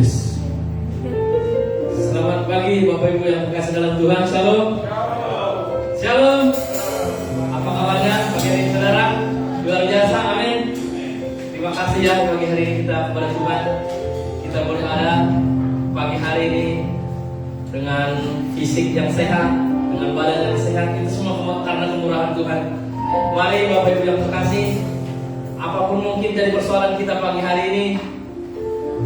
Tes. Selamat pagi Bapak Ibu yang terkasih dalam Tuhan. Shalom. Shalom. Apa kabarnya pagi hari ini saudara? Luar biasa, amin. Terima kasih ya pagi hari ini kita kepada Tuhan. Kita boleh ada pagi hari ini dengan fisik yang sehat, dengan badan yang sehat. Itu semua karena kemurahan Tuhan. Mari Bapak Ibu yang terkasih, apapun mungkin dari persoalan kita pagi hari ini,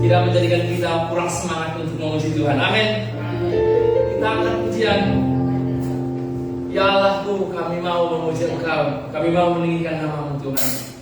tidak menjadikan kita kurang semangat untuk memuji Tuhan. Amin. Kita akan pujian. Ya Allahku, kami mau memuji Engkau. Kami mau meninggikan nama-Mu Tuhan.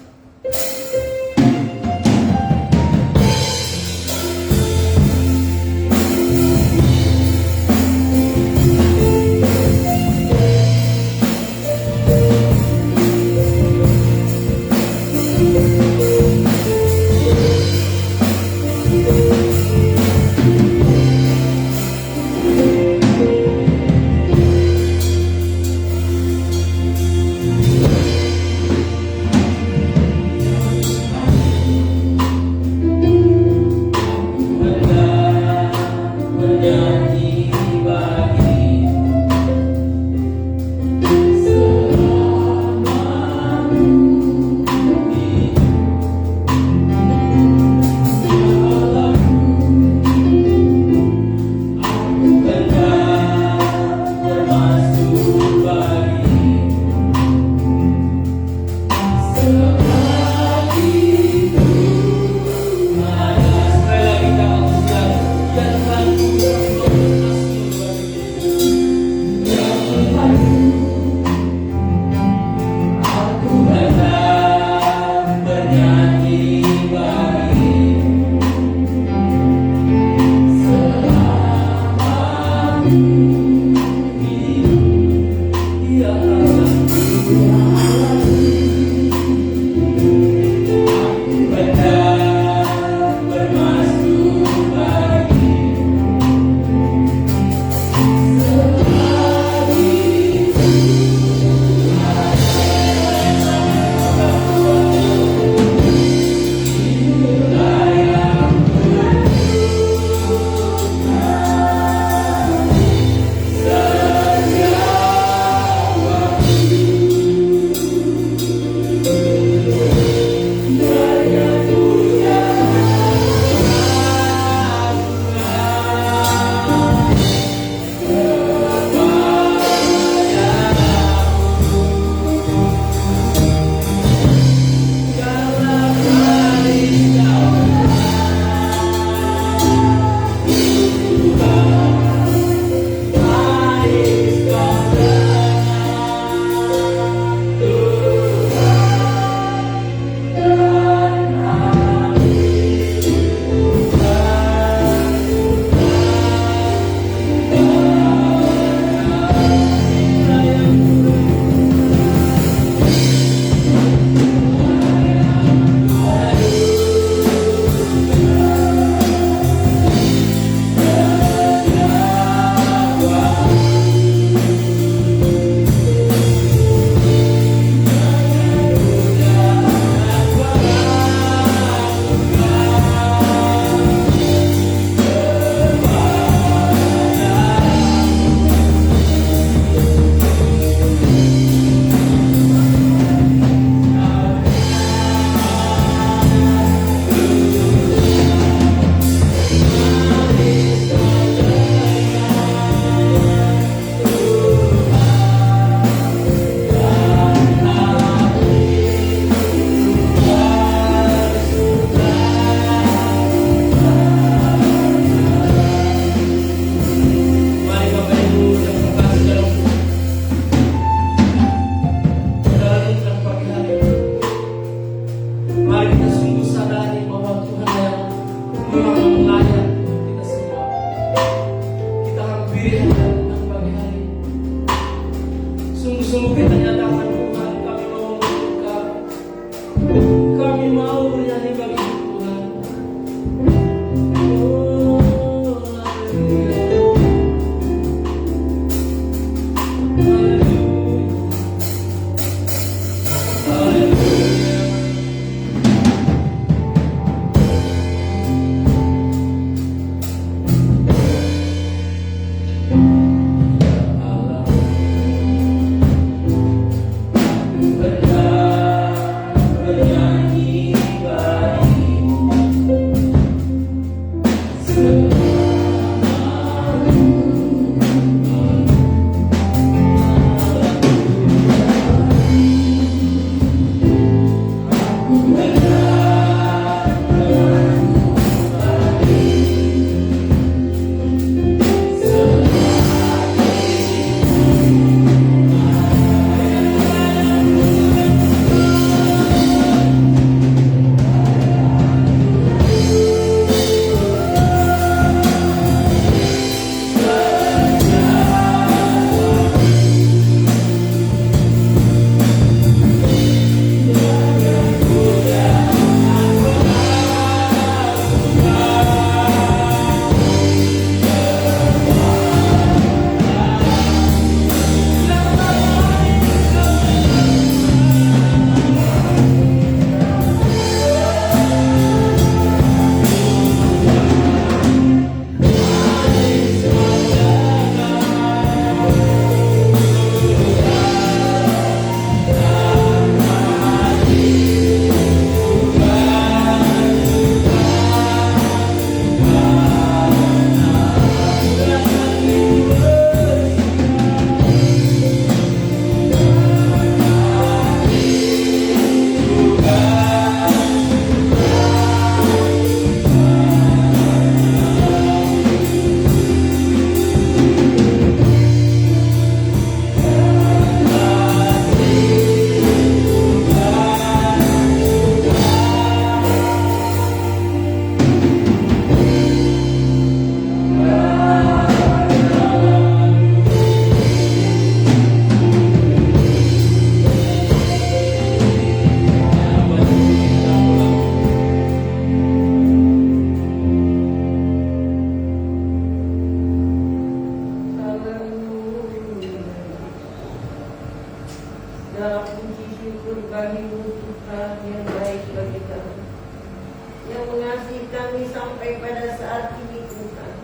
saat ini Tuhan.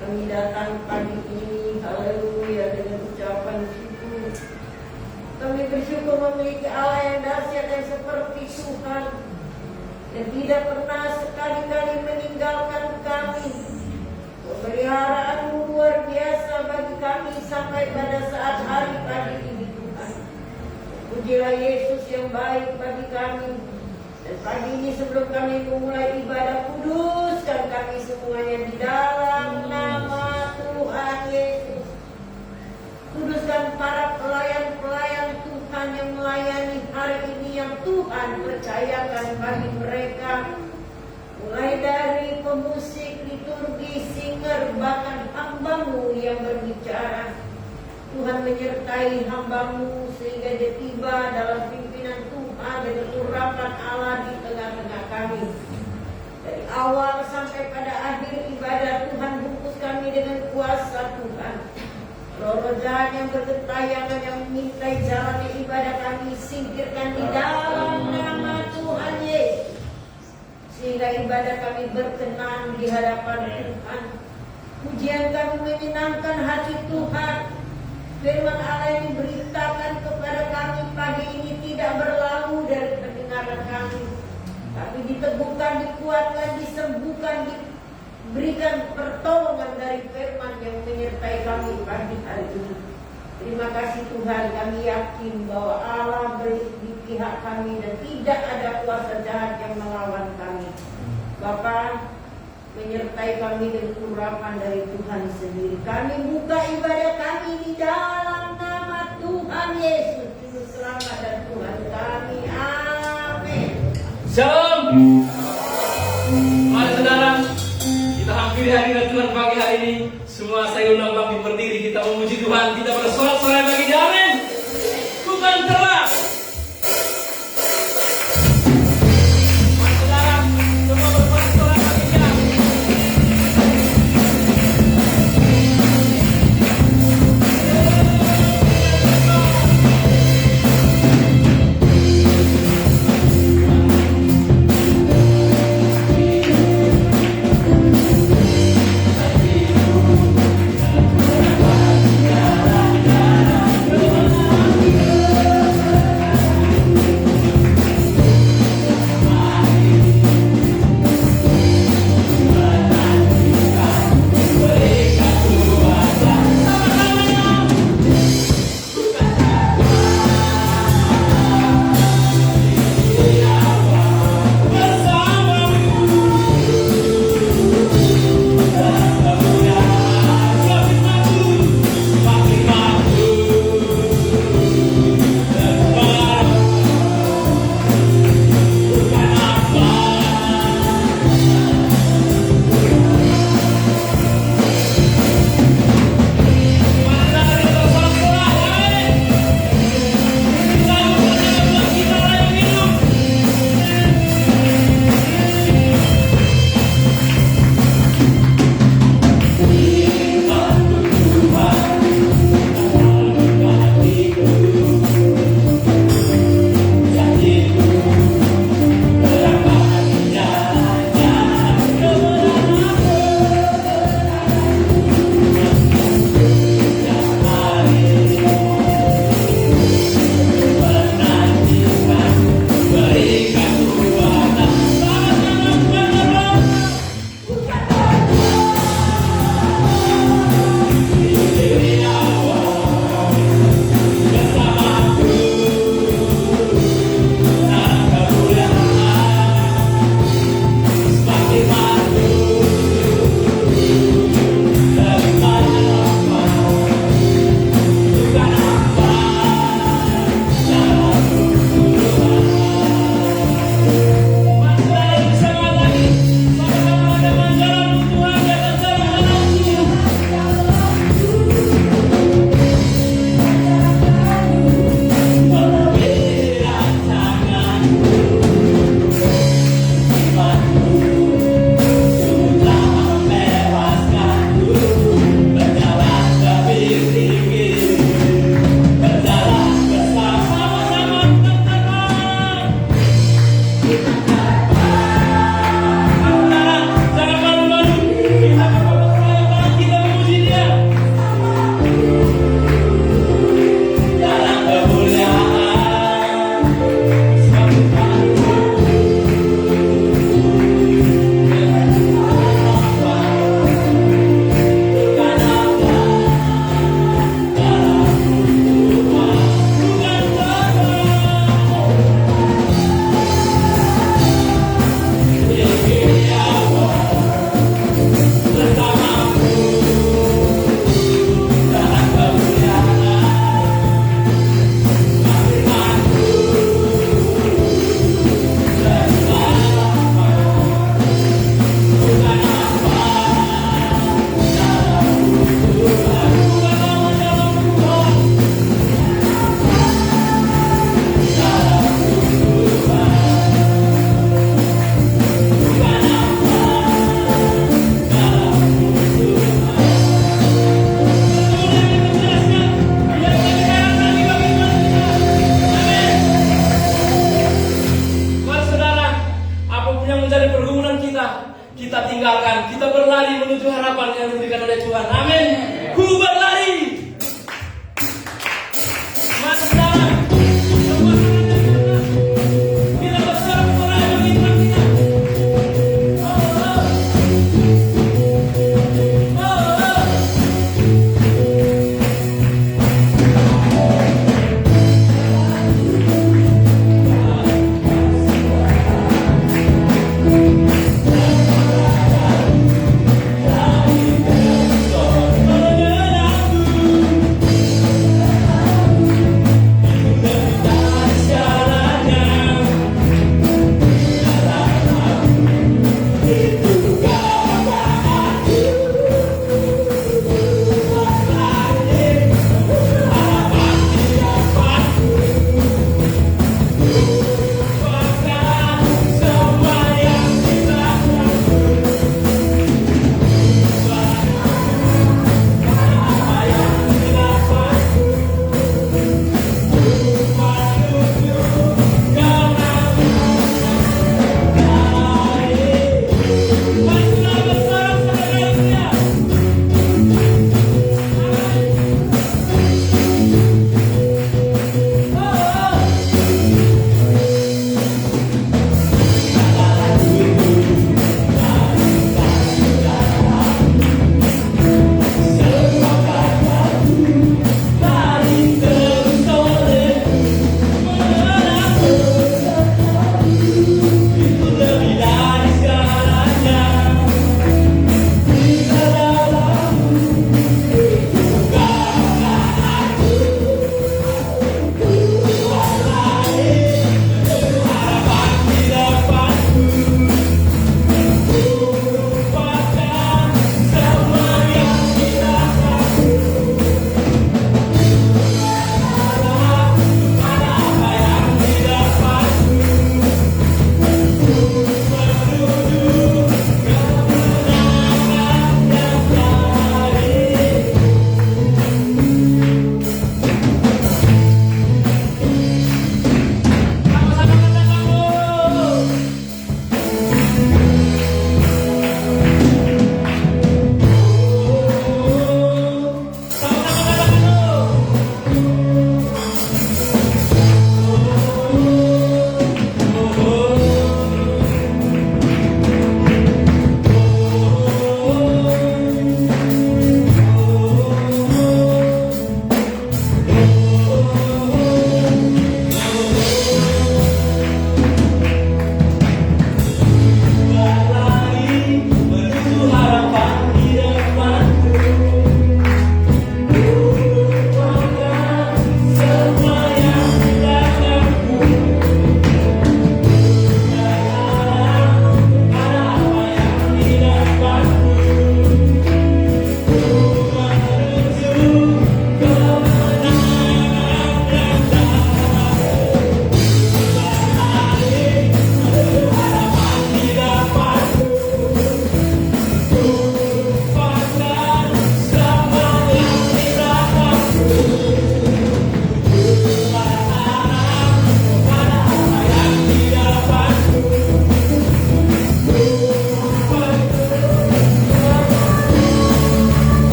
Kami datang pagi ini, haleluya, dengan ucapan syukur. Kami bersyukur memiliki Allah yang dahsyat dan seperti Tuhan, yang tidak pernah sekali-kali meninggalkan kami. Pemeliharaan luar biasa bagi kami sampai pada saat hari pagi ini Tuhan. Pujilah Yesus yang baik bagi kami. Dan pagi ini sebelum kami memulai ibadah, kuduskan kami semuanya di dalam nama Tuhan Yesus. Kuduskan para pelayan-pelayan Tuhan yang melayani hari ini, yang Tuhan percayakan bagi mereka. Mulai dari pemusik, liturgi, singer, bahkan hamba-Mu yang berbicara. Tuhan menyertai hamba-Mu sehingga dia tiba dalam pimpinan Tuhan dan urapan Allah di tengah-tengah kami. Dari awal sampai pada akhir ibadah, Tuhan bungkus kami dengan kuasa Tuhan. Roh-roh jahat yang bergentayangan yang mengintai jalannya ibadah kami, singkirkan di dalam nama Tuhan Yesus. Sehingga ibadah kami berkenan di hadapan Tuhan. Pujian kami menyenangkan hati Tuhan. Firman Allah yang diberitakan kepada kami pagi ini tidak berlalu dari pendengaran kami, tapi diteguhkan, dikuatkan, disembuhkan, diberikan pertolongan dari firman yang menyertai kami pagi hari ini. Terima kasih Tuhan, kami yakin bahwa Allah di pihak kami dan tidak ada kuasa jahat yang melawan kami. Bapa, menyertai kami dengan urapan dari Tuhan sendiri. Kami buka ibadah kami di dalam nama Tuhan Yesus, Juru Selamat dan Tuhan kami. Amin. Shalom. Mari saudara, kita hampiri hadirat Tuhan pagi hari ini. Semua saya undang bangkit berdiri, kita memuji Tuhan, kita bersorak-sorai bagi dia. Amin. Tuhan telah. Mari saudara, semua bersorak-sorai bagi dia. Terima berlari menuju harapan yang diberikan oleh Tuhan. Amin. Ku berlari. Mari saudara, semua kita bersorak-sorai bagi Tuhan kita.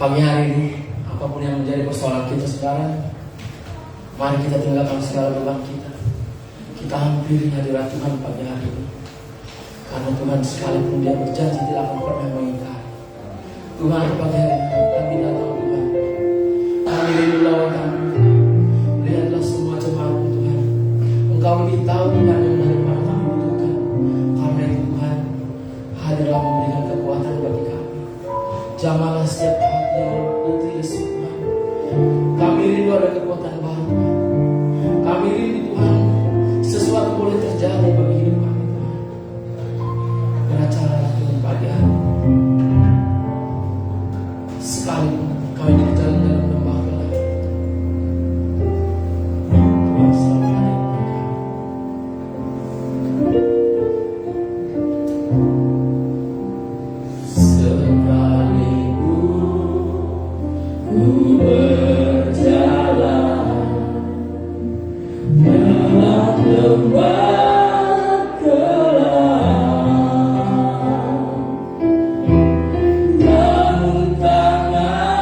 Pagi hari ini, apapun yang menjadi persoalan kita sekarang, mari kita tinggalkan segala beban kita. Kita hampiri hadirat Tuhan pagi hari ini. Karena Tuhan sekalipun Dia berjanji tidak akan pernah mengingkari. Tuhan, pagi hari ini kami datang Tuhan. Kami rindu lawan kami. Lihatlah semua jemaat Tuhan. Engkau lebih tahu Tuhan yang mana kami butuhkan. Karena itu Tuhan, hadirlah memberikan kekuatan bagi kami. Jamahlah setiap hati yang letih lesu Tuhan. Kami rindu ada kekuatan baru Tuhan. Kami rindu Tuhan, sesuatu boleh terjadi bagi hidup kami Tuhan. Beracara Tuhan pagi hari. sekalipun kami berjalan dalam lembah gelap, Tuhan selalu ada di kami. Sekalipun ku berjalan dalam lembah gelap, namun tangan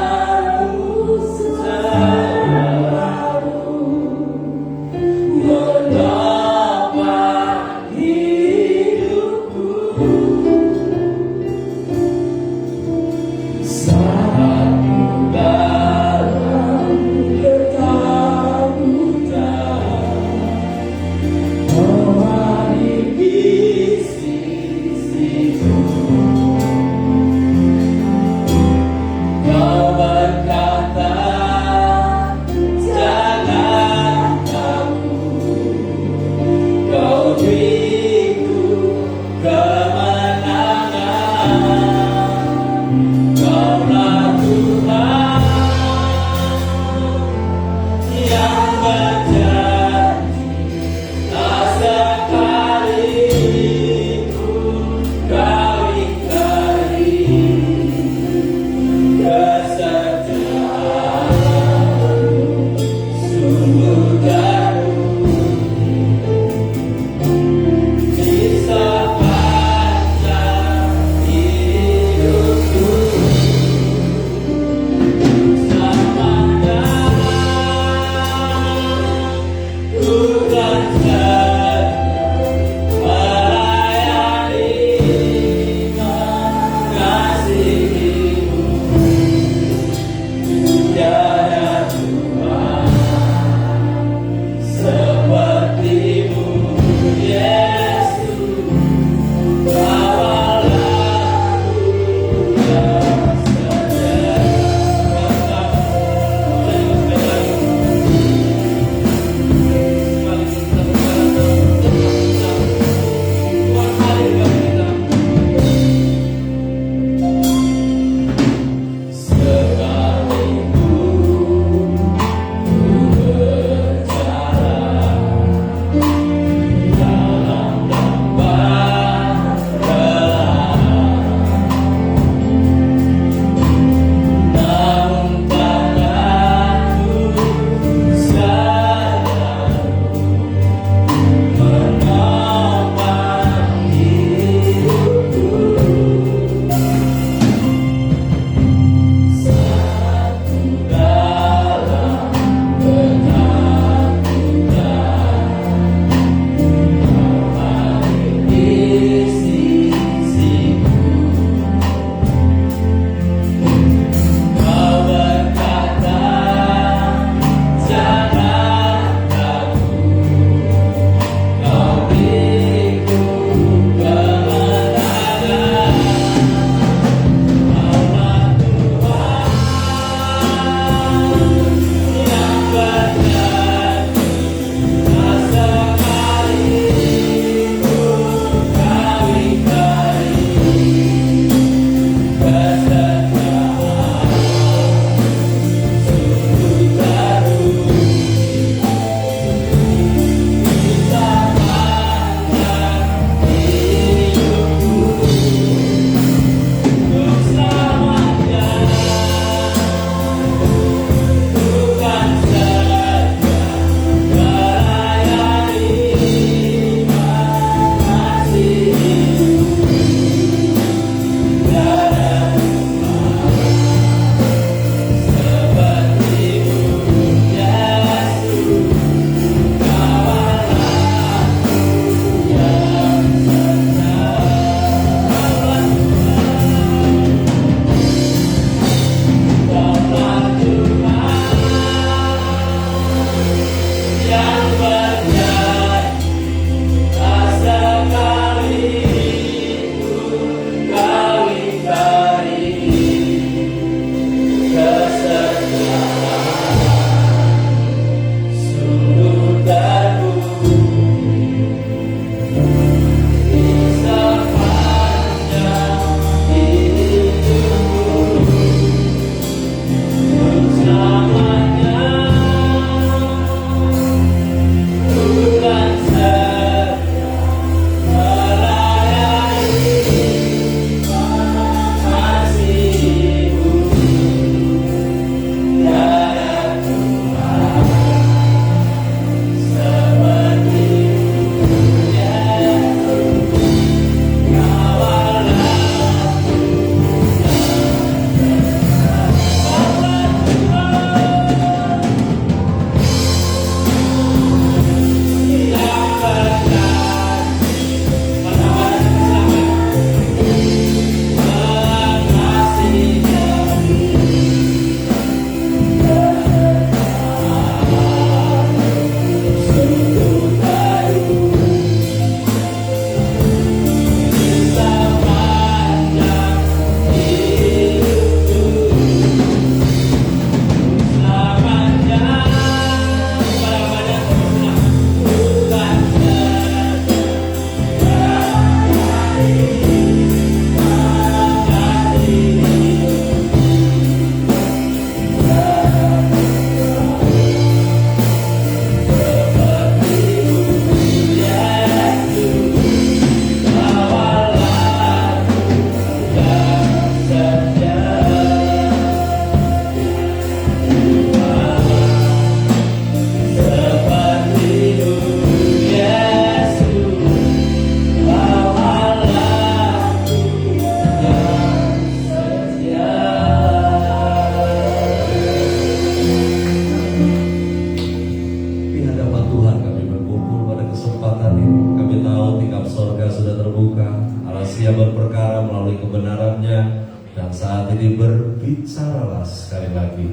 berbicaralah sekali lagi.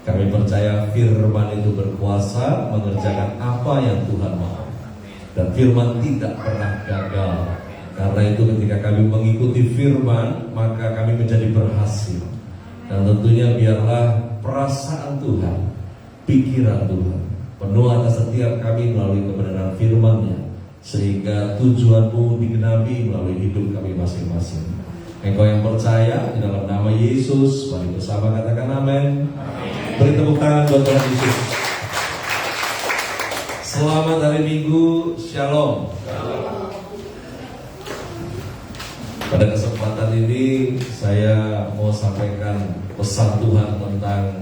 Kami percaya firman itu berkuasa mengerjakan apa yang Tuhan mau. Dan firman tidak pernah gagal. Karena itu ketika kami mengikuti firman, maka kami menjadi berhasil. Dan tentunya biarlah perasaan Tuhan, pikiran Tuhan penuh atas setiap kami melalui kebenaran firman-Nya, sehingga tujuan-Mu digenapi melalui hidup kami masing-masing. Engkau yang percaya di dalam nama Yesus, mari bersama katakan amin. Beri tepuk tangan buat Tuhan Yesus. Selamat hari Minggu, Shalom. Pada kesempatan ini saya mau sampaikan pesan Tuhan tentang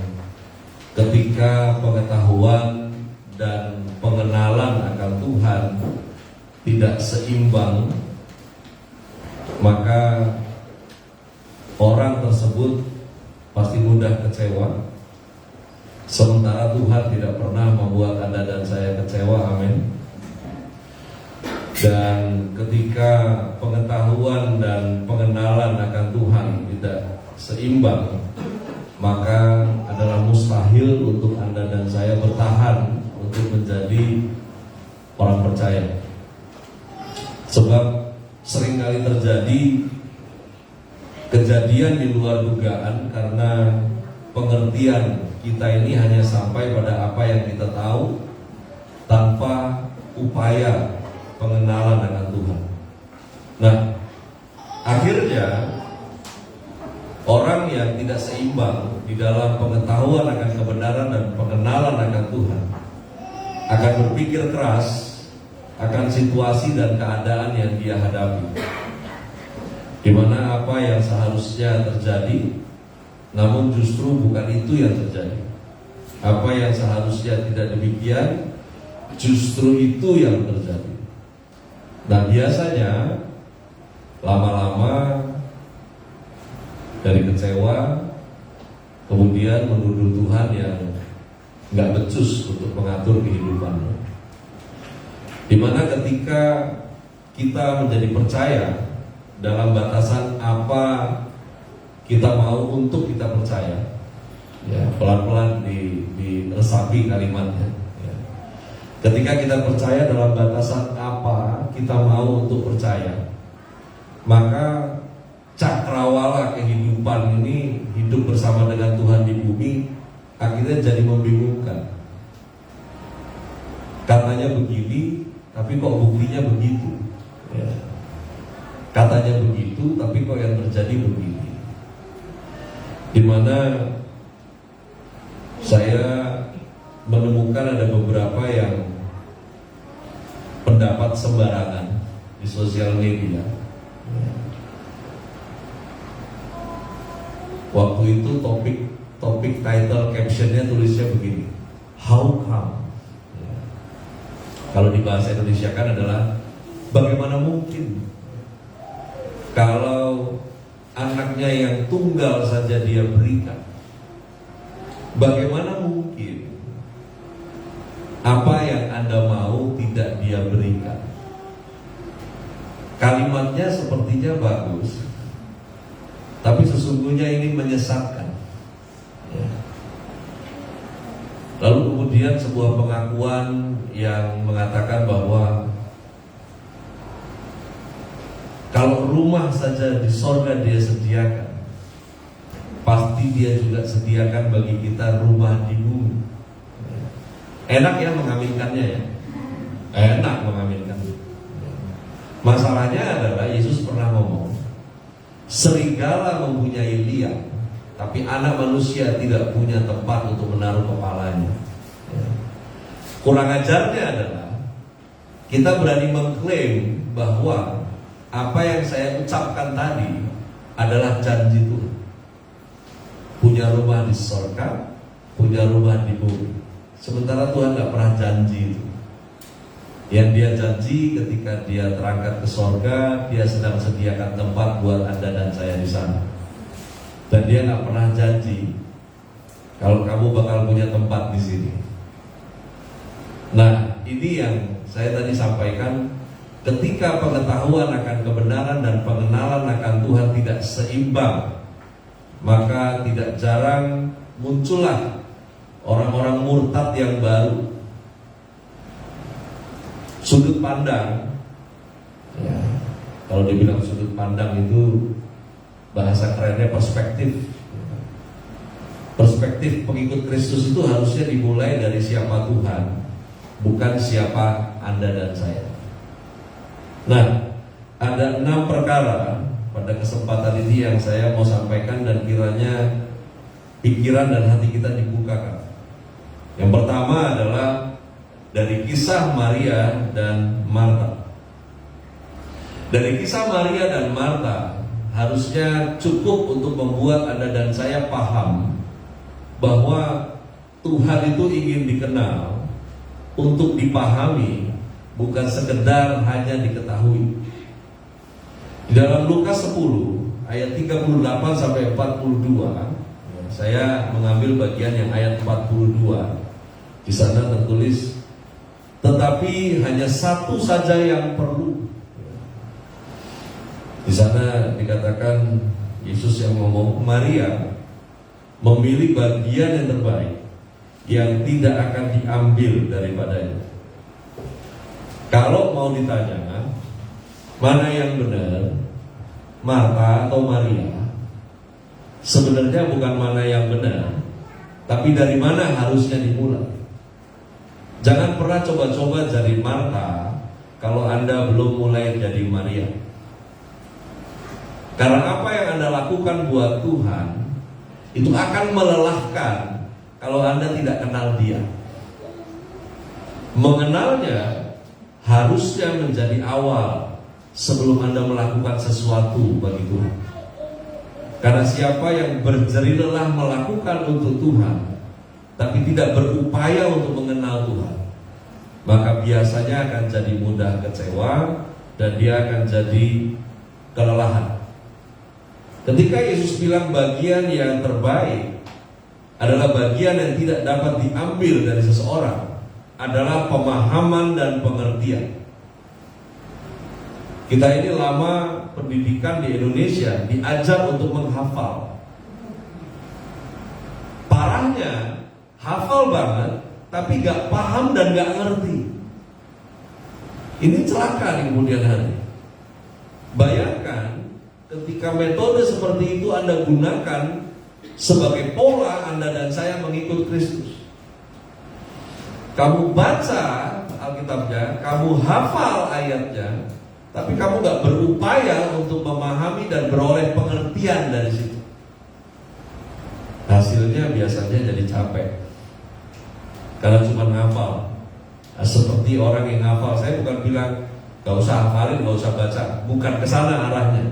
ketika pengetahuan dan pengenalan akan Tuhan tidak seimbang, maka orang tersebut pasti mudah kecewa. Sementara Tuhan tidak pernah membuat Anda dan saya kecewa, amin. Dan ketika pengetahuan dan pengenalan akan Tuhan tidak seimbang, maka adalah mustahil untuk Anda dan saya bertahan untuk menjadi orang percaya. Sebab seringkali terjadi kejadian di luar dugaan karena pengertian kita ini hanya sampai pada apa yang kita tahu tanpa upaya pengenalan akan Tuhan. Nah, akhirnya orang yang tidak seimbang di dalam pengetahuan akan kebenaran dan pengenalan akan Tuhan akan berpikir keras akan situasi dan keadaan yang dia hadapi, di mana apa yang seharusnya terjadi, namun justru bukan itu yang terjadi. Apa yang seharusnya tidak demikian, justru itu yang terjadi. Nah, biasanya lama-lama dari kecewa kemudian menuduh Tuhan yang nggak becus untuk mengatur kehidupannya. Dimana ketika kita menjadi percaya dalam batasan apa kita mau untuk kita percaya, ya pelan-pelan diresapi kalimatnya. Ya. Ketika kita percaya dalam batasan apa kita mau untuk percaya, maka cakrawala kehidupan ini hidup bersama dengan Tuhan di bumi akhirnya jadi membingungkan. Katanya begini, tapi kok buktinya begitu. Ya. Katanya begitu, tapi kok yang terjadi begini. Dimana saya menemukan ada beberapa yang pendapat sembarangan di sosial media. Ya. Waktu itu topik title captionnya tulisnya begini, how come? Ya. Kalau di bahasa Indonesia kan adalah bagaimana mungkin kalau anaknya yang tunggal saja dia berikan, bagaimana mungkin apa yang Anda mau tidak dia berikan? Kalimatnya sepertinya bagus, tapi sesungguhnya ini menyesatkan. Ya. Lalu kemudian sebuah pengakuan yang mengatakan bahwa kalau rumah saja di sorga dia sediakan, pasti dia juga sediakan bagi kita rumah di bumi. Enak ya mengaminkannya ya, enak mengaminkannya. Masalahnya adalah Yesus pernah ngomong, serigala mempunyai liang, tapi anak manusia tidak punya tempat untuk menaruh kepalanya. Kurang ajarnya adalah kita berani mengklaim bahwa apa yang saya ucapkan tadi adalah janji Tuhan. Punya rumah di surga, punya rumah di bumi. Sementara Tuhan gak pernah janji itu. Yang dia janji ketika dia terangkat ke surga, dia sedang sediakan tempat buat Anda dan saya di sana. Dan dia gak pernah janji kalau kamu bakal punya tempat di sini. Nah, ini yang saya tadi sampaikan. Ketika pengetahuan akan kebenaran dan pengenalan akan Tuhan tidak seimbang, maka tidak jarang muncullah orang-orang murtad yang baru. Sudut pandang, ya, kalau dibilang sudut pandang itu bahasa kerennya perspektif. Perspektif pengikut Kristus itu harusnya dimulai dari siapa Tuhan, bukan siapa Anda dan saya. Nah, ada 6 perkara pada kesempatan ini yang saya mau sampaikan dan kiranya pikiran dan hati kita dibukakan. Yang pertama adalah dari kisah Maria dan Marta. Dari kisah Maria dan Marta harusnya cukup untuk membuat Anda dan saya paham bahwa Tuhan itu ingin dikenal untuk dipahami, bukan sekedar hanya diketahui. Di dalam Lukas 10 ayat 38 sampai 42, saya mengambil bagian yang ayat 42. Di sana tertulis, tetapi hanya satu saja yang perlu. Di sana dikatakan Yesus yang ngomong, Maria memilih bagian yang terbaik yang tidak akan diambil daripadanya. Kalau mau ditanya mana yang benar, Marta atau Maria, sebenarnya bukan mana yang benar, tapi dari mana harusnya dimulai. Jangan pernah coba-coba jadi Marta kalau Anda belum mulai jadi Maria. Karena apa yang Anda lakukan buat Tuhan itu akan melelahkan kalau Anda tidak kenal Dia. Mengenalnya harusnya menjadi awal sebelum Anda melakukan sesuatu bagi Tuhan. Karena siapa yang berjerih lelah melakukan untuk Tuhan tapi tidak berupaya untuk mengenal Tuhan, maka biasanya akan jadi mudah kecewa dan dia akan jadi kelelahan. Ketika Yesus bilang bagian yang terbaik adalah bagian yang tidak dapat diambil dari seseorang, adalah pemahaman dan pengertian. Kita ini lama pendidikan di Indonesia diajar untuk menghafal. Parahnya hafal banget tapi gak paham dan gak ngerti. Ini celaka di kemudian hari. Bayangkan ketika metode seperti itu Anda gunakan sebagai pola Anda dan saya mengikut Kristus. Kamu baca Alkitabnya, kamu hafal ayatnya, tapi kamu gak berupaya untuk memahami dan beroleh pengertian dari situ. Hasilnya biasanya jadi capek, karena cuma ngafal. Nah, seperti orang yang ngafal, saya bukan bilang gak usah hafalin, gak usah baca, bukan kesana arahnya.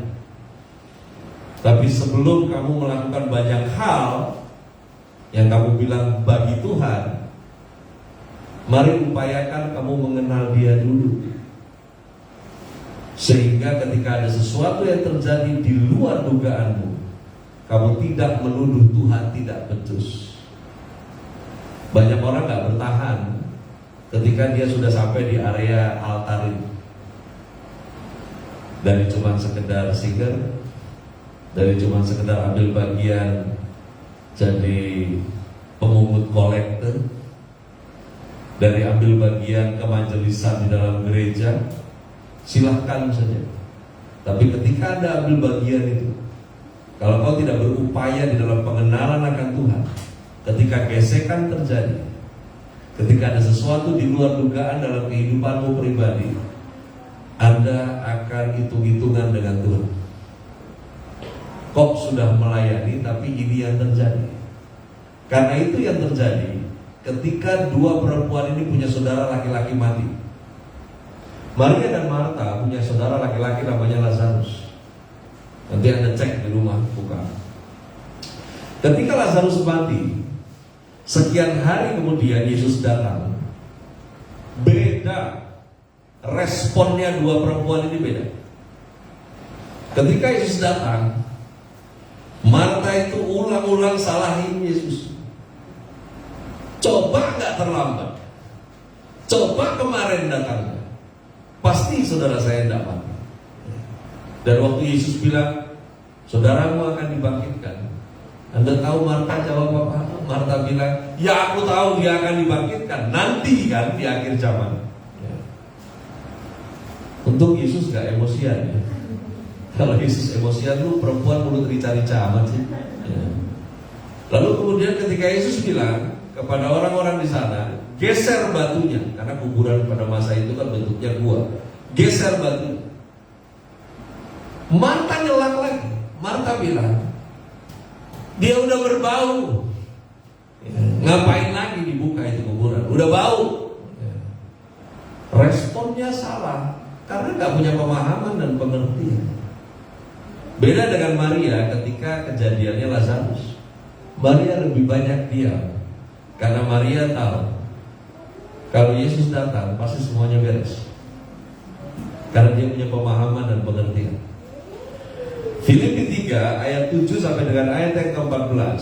Tapi sebelum kamu melakukan banyak hal yang kamu bilang bagi Tuhan, mari upayakan kamu mengenal Dia dulu. Sehingga ketika ada sesuatu yang terjadi di luar dugaanmu, kamu tidak menuduh Tuhan tidak becus. Banyak orang gak bertahan ketika dia sudah sampai di area altar itu. Dari cuma sekedar singer, dari cuma sekedar ambil bagian jadi pemungut kolektor, dari ambil bagian kemajelisan di dalam gereja, silahkan saja. Tapi ketika Anda ambil bagian itu, kalau kau tidak berupaya di dalam pengenalan akan Tuhan, ketika gesekan terjadi, ketika ada sesuatu di luar dugaan dalam kehidupanmu pribadi, Anda akan hitung-hitungan dengan Tuhan. Kok sudah melayani tapi ini yang terjadi. Karena itu yang terjadi ketika dua perempuan ini punya saudara laki-laki mati. Maria dan Marta punya saudara laki-laki namanya Lazarus. Nanti Anda cek di rumah, buka. Ketika Lazarus mati, sekian hari kemudian Yesus datang. Beda responnya dua perempuan ini, beda. Ketika Yesus datang, Marta itu ulang-ulang salahin Yesus. Coba gak terlambat, coba kemarin datang, pasti saudara saya tidak mati. Dan waktu Yesus bilang saudaramu akan dibangkitkan, Anda tahu Marta jawab apa? Marta bilang, ya aku tahu dia akan dibangkitkan nanti kan di akhir zaman. Ya. Untung Yesus gak emosian ya. Kalau Yesus emosian lu perempuan mulut rica-rica amat sih. Ya. Lalu kemudian ketika Yesus bilang kepada orang-orang di sana, geser batunya, karena kuburan pada masa itu kan bentuknya gua. Geser batunya. Marta nyelak lagi. Marta bilang, dia udah berbau. Ya, ngapain lagi dibuka itu kuburan? Udah bau. Ya. Responnya salah karena gak punya pemahaman dan pengertian. Beda dengan Maria ketika kejadiannya Lazarus. Maria lebih banyak diam karena Maria tahu kalau Yesus datang pasti semuanya beres. Karena dia punya pemahaman dan pengertian. Filipi 3 ayat 7 sampai dengan ayat yang ke-14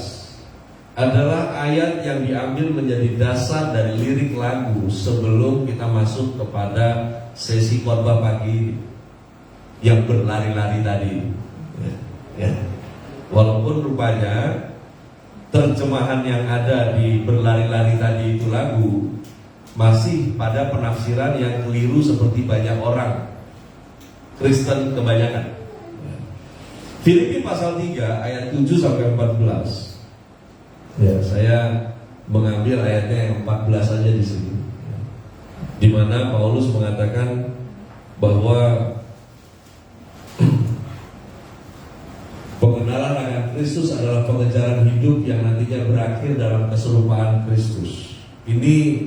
adalah ayat yang diambil menjadi dasar dari lirik lagu sebelum kita masuk kepada sesi khotbah pagi ini yang berlari-lari tadi. Ya. Walaupun rupanya terjemahan yang ada di berlari-lari tadi itu lagu masih pada penafsiran yang keliru seperti banyak orang Kristen kebanyakan. Filipi pasal 3 ayat 7 sampai 14. Ya, saya mengambil ayatnya yang 14 saja di sini. Di mana Paulus mengatakan bahwa pengenalan akan Kristus adalah pengejaran hidup yang nantinya berakhir dalam keserupaan Kristus. Ini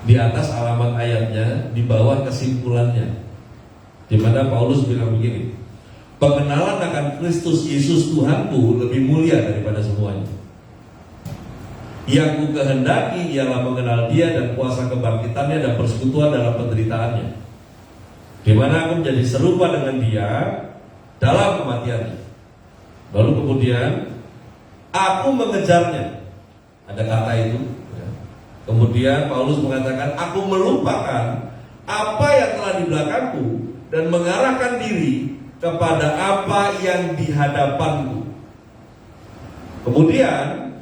di atas alamat ayatnya, di bawah kesimpulannya. Di mana Paulus bilang begini, pengenalan akan Kristus Yesus Tuhanku lebih mulia daripada semuanya. Yang ku kehendaki ialah mengenal Dia dan kuasa kebangkitannya dan persekutuan dalam penderitaannya, di mana aku menjadi serupa dengan Dia dalam kematiannya. Lalu kemudian aku mengejarnya. Ada kata itu. Kemudian Paulus mengatakan, aku melupakan apa yang telah di belakangku dan mengarahkan diri kepada apa yang di hadapanku. Kemudian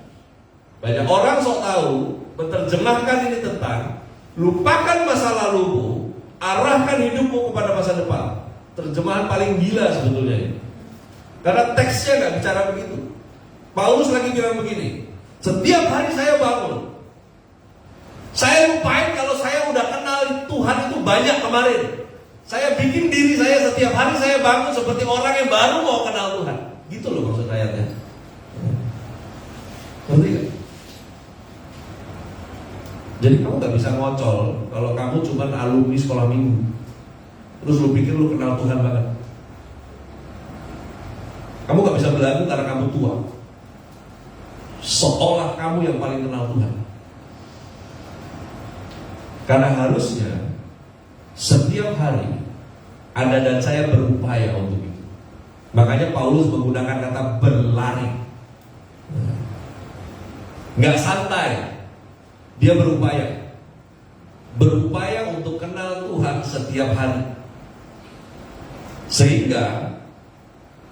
banyak orang sok tahu menerjemahkan ini tentang lupakan masa lalumu, arahkan hidupmu kepada masa depan. Terjemahan paling gila sebetulnya ini. Karena teksnya nggak bicara begitu. Paulus lagi bilang begini, setiap hari saya bangun, saya lupain kalau saya udah kenal Tuhan itu banyak kemarin. Saya bikin diri saya setiap hari saya bangun seperti orang yang baru mau kenal Tuhan. Gitu loh maksud ayatnya. Ngerti gak? Jadi kamu gak bisa ngocol kalau kamu cuma alumni sekolah minggu, terus lu pikir lu kenal Tuhan banget. Kamu gak bisa belagu karena kamu tua, seolah kamu yang paling kenal Tuhan. Karena harusnya setiap hari Anda dan saya berupaya untuk itu. Makanya Paulus menggunakan kata berlari. Nggak santai. Dia berupaya. Berupaya untuk kenal Tuhan setiap hari. Sehingga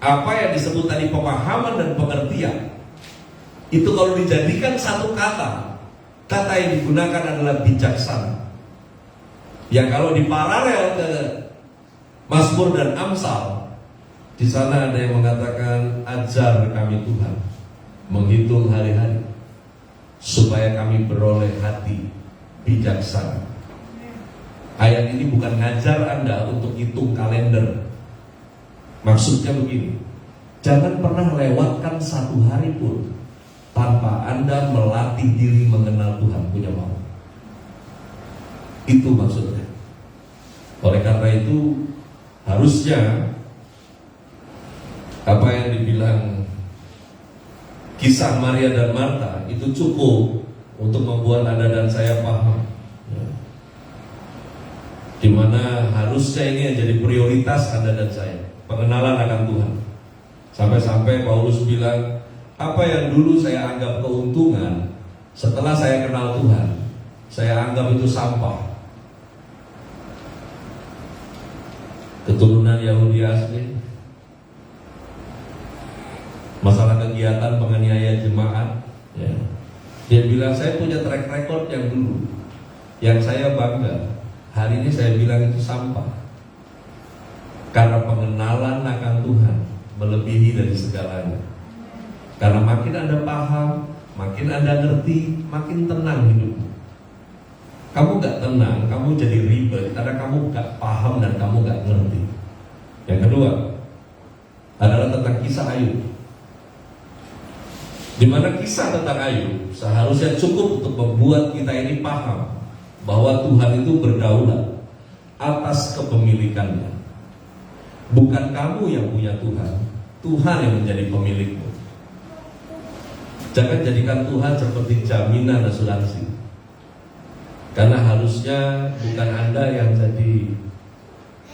apa yang disebut tadi pemahaman dan pengertian, itu kalau dijadikan satu kata, kata yang digunakan adalah bijaksana. Yang kalau diparalel ke Mazmur dan Amsal, di sana ada yang mengatakan, ajar kami Tuhan menghitung hari-hari supaya kami beroleh hati bijaksana. Ayat ini bukan ngajar Anda untuk hitung kalender. Maksudnya begini, jangan pernah lewatkan satu hari pun tanpa Anda melatih diri mengenal Tuhan punya mau. Itu maksudnya. Oleh karena itu harusnya apa yang dibilang kisah Maria dan Marta itu cukup untuk membuat Anda dan saya paham, ya. Dimana harusnya ini yang jadi prioritas Anda dan saya, pengenalan akan Tuhan. Sampai-sampai Paulus bilang, apa yang dulu saya anggap keuntungan, setelah saya kenal Tuhan, saya anggap itu sampah. Keturunan Yahudi asli, Masalah kegiatan penganiayaan jemaat, ya. Dia bilang saya punya track record yang dulu, yang saya bangga. Hari ini saya bilang itu sampah. Karena pengenalan akan Tuhan melebihi dari segalanya. Karena makin Anda paham, makin Anda ngerti, makin tenang hidup. Kamu gak tenang, kamu jadi ribet karena kamu gak paham dan kamu gak ngerti. Yang kedua adalah tentang kisah Ayub, di mana kisah tentang Ayub seharusnya cukup untuk membuat kita ini paham bahwa Tuhan itu berdaulat atas kepemilikannya. Bukan kamu yang punya Tuhan, Tuhan yang menjadi pemilikmu. Jangan jadikan Tuhan seperti jaminan asuransi, karena harusnya bukan Anda yang jadi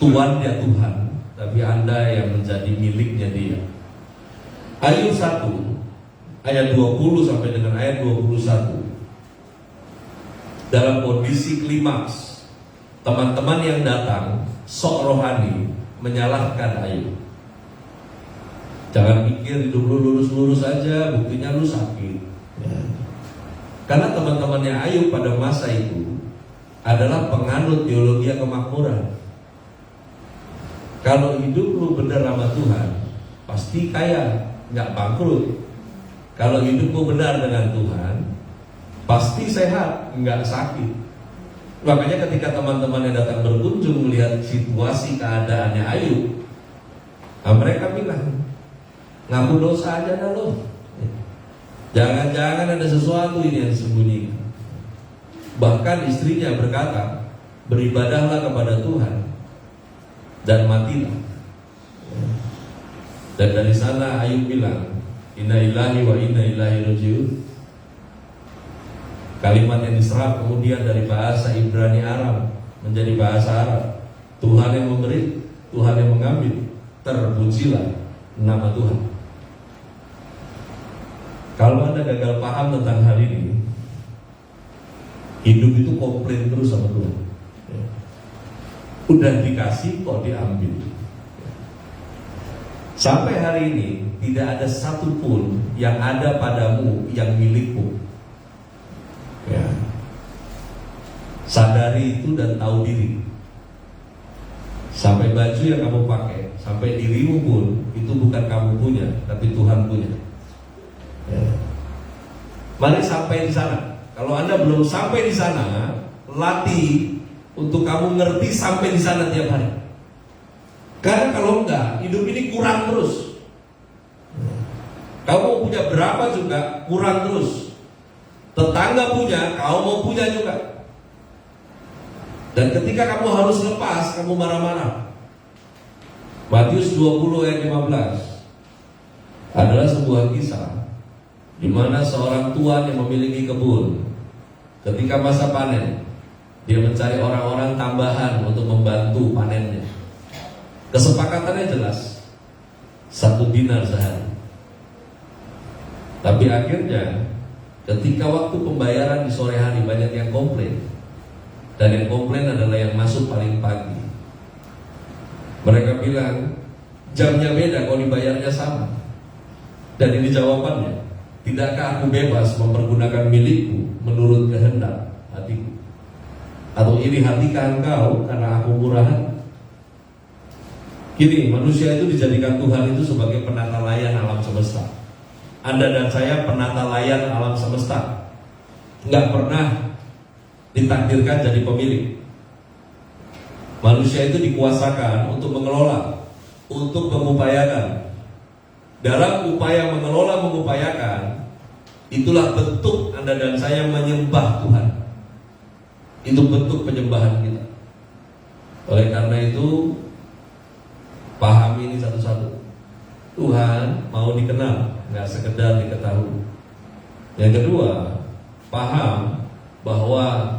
tuannya Tuhan, tapi Anda yang menjadi miliknya Dia. Ayub 1 ayat 20 sampai dengan ayat 21, dalam kondisi klimaks, teman-teman yang datang sok rohani menyalahkan Ayub. Jangan pikir hidup lu lurus-lurus aja, buktinya lu sakit, ya. Karena teman-temannya Ayub pada masa itu adalah penganut teologi kemakmuran. Kalau hidup lu benar sama Tuhan, pasti kaya, nggak bangkrut. Kalau hidupmu benar dengan Tuhan, pasti sehat, nggak sakit. Makanya ketika teman-teman yang datang berkunjung melihat situasi keadaannya Ayub, mereka bilang, ngaku dosa aja dah lo. Jangan-jangan ada sesuatu ini yang disembunyikan. Bahkan istrinya berkata, beribadahlah kepada Tuhan dan matilah. Dan dari sana Ayub bilang, inna lillahi wa inna ilaihi rajiun. Kalimat yang diserap kemudian dari bahasa Ibrani Aram menjadi bahasa Arab. Tuhan yang memberi, Tuhan yang mengambil, terpujilah nama Tuhan. Kalau Anda gagal paham tentang hal ini, hidup itu komplain terus sama Tuhan. Udah dikasih kok diambil. Sampai hari ini tidak ada satupun yang ada padamu yang milikmu. Ya. Sadari itu dan tahu diri. Sampai baju yang kamu pakai, sampai dirimu pun itu bukan kamu punya, tapi Tuhan punya. Ya. Mari sampai di sana. Kalau Anda belum sampai di sana, latih untuk kamu ngerti sampai di sana tiap hari. Karena kalau enggak, hidup ini kurang terus. Kamu punya berapa juga kurang terus. Tetangga punya, kamu mau punya juga. Dan ketika kamu harus lepas, kamu marah-marah. Matius 20 ayat 15 adalah sebuah kisah di mana seorang tuan yang memiliki kebun, ketika masa panen, dia mencari orang-orang tambahan untuk membantu panennya. Kesepakatannya jelas, 1 dinar sehari. Tapi akhirnya ketika waktu pembayaran di sore hari banyak yang komplain. Dan yang komplain adalah yang masuk paling pagi. Mereka bilang, jamnya beda kalau dibayarnya sama. Dan ini jawabannya, tidakkah aku bebas mempergunakan milikku menurut kehendak hatiku? Atau iri hatikah engkau karena aku murahan? Gini, manusia itu dijadikan Tuhan itu sebagai penata layan alam semesta. Anda dan saya penata layan alam semesta, nggak pernah ditakdirkan jadi pemilik. Manusia itu dikuasakan untuk mengelola, untuk mengupayakan. Dalam upaya mengelola, mengupayakan, itulah bentuk Anda dan saya menyembah Tuhan. Itu bentuk penyembahan kita. Oleh karena itu, pahami ini satu-satu. Tuhan mau dikenal, nggak sekedar diketahui. Yang kedua, paham bahwa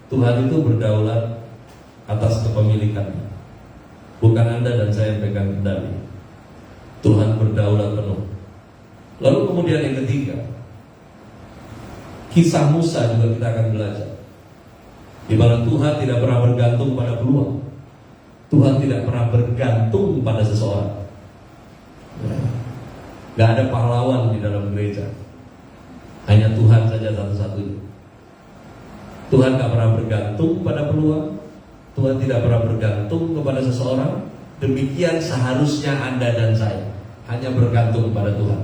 Tuhan itu berdaulat atas kepemilikannya. Bukan Anda dan saya yang pegang kendali. Tuhan berdaulat penuh. Lalu kemudian yang ketiga, kisah Musa juga kita akan belajar, di mana Tuhan tidak pernah bergantung pada peluang. Tuhan tidak pernah bergantung pada seseorang. Gak ada pahlawan di dalam gereja. Hanya Tuhan saja satu-satunya. Tuhan gak pernah bergantung pada peluang. Tuhan tidak pernah bergantung kepada seseorang. Demikian seharusnya Anda dan saya hanya bergantung pada Tuhan.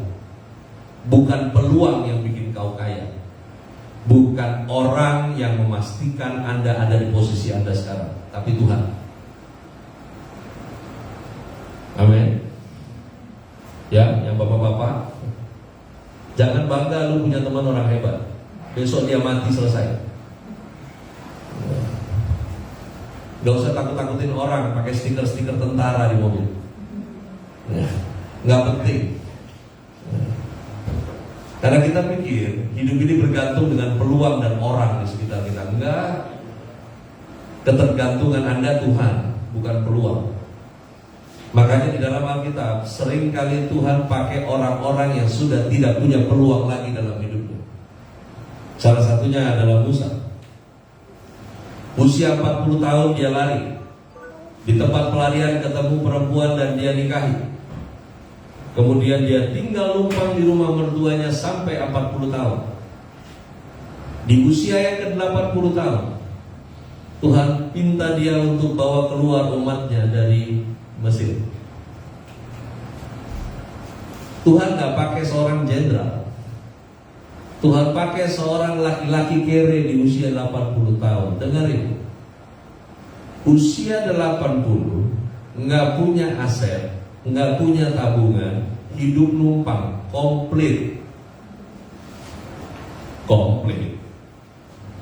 Bukan peluang yang bikin kau kaya. Bukan orang yang memastikan Anda ada di posisi Anda sekarang, tapi Tuhan. Amin. Ya, yang bapak-bapak, jangan bangga lu punya teman orang hebat. Besok dia mati selesai. Gak usah takut-takutin orang pakai stiker-stiker tentara di mobil. Gak penting. Karena kita pikir hidup ini bergantung dengan peluang dan orang di sekitar kita. Enggak. Ketergantungan Anda Tuhan, bukan peluang. Makanya di dalam Alkitab seringkali Tuhan pakai orang-orang yang sudah tidak punya peluang lagi dalam hidupnya. Salah satunya adalah Musa. Usia 40 tahun dia lari. Di tempat pelarian ketemu perempuan dan dia nikahi. Kemudian dia tinggal numpang di rumah mertuanya sampai 40 tahun. Di usia yang ke-80 tahun Tuhan minta dia untuk bawa keluar umatnya dari Mesir. Tuhan gak pakai seorang jenderal. Tuhan pakai seorang laki-laki kere di usia 80 tahun. Dengarin, usia 80, gak punya aset, gak punya tabungan, hidup numpang, komplit.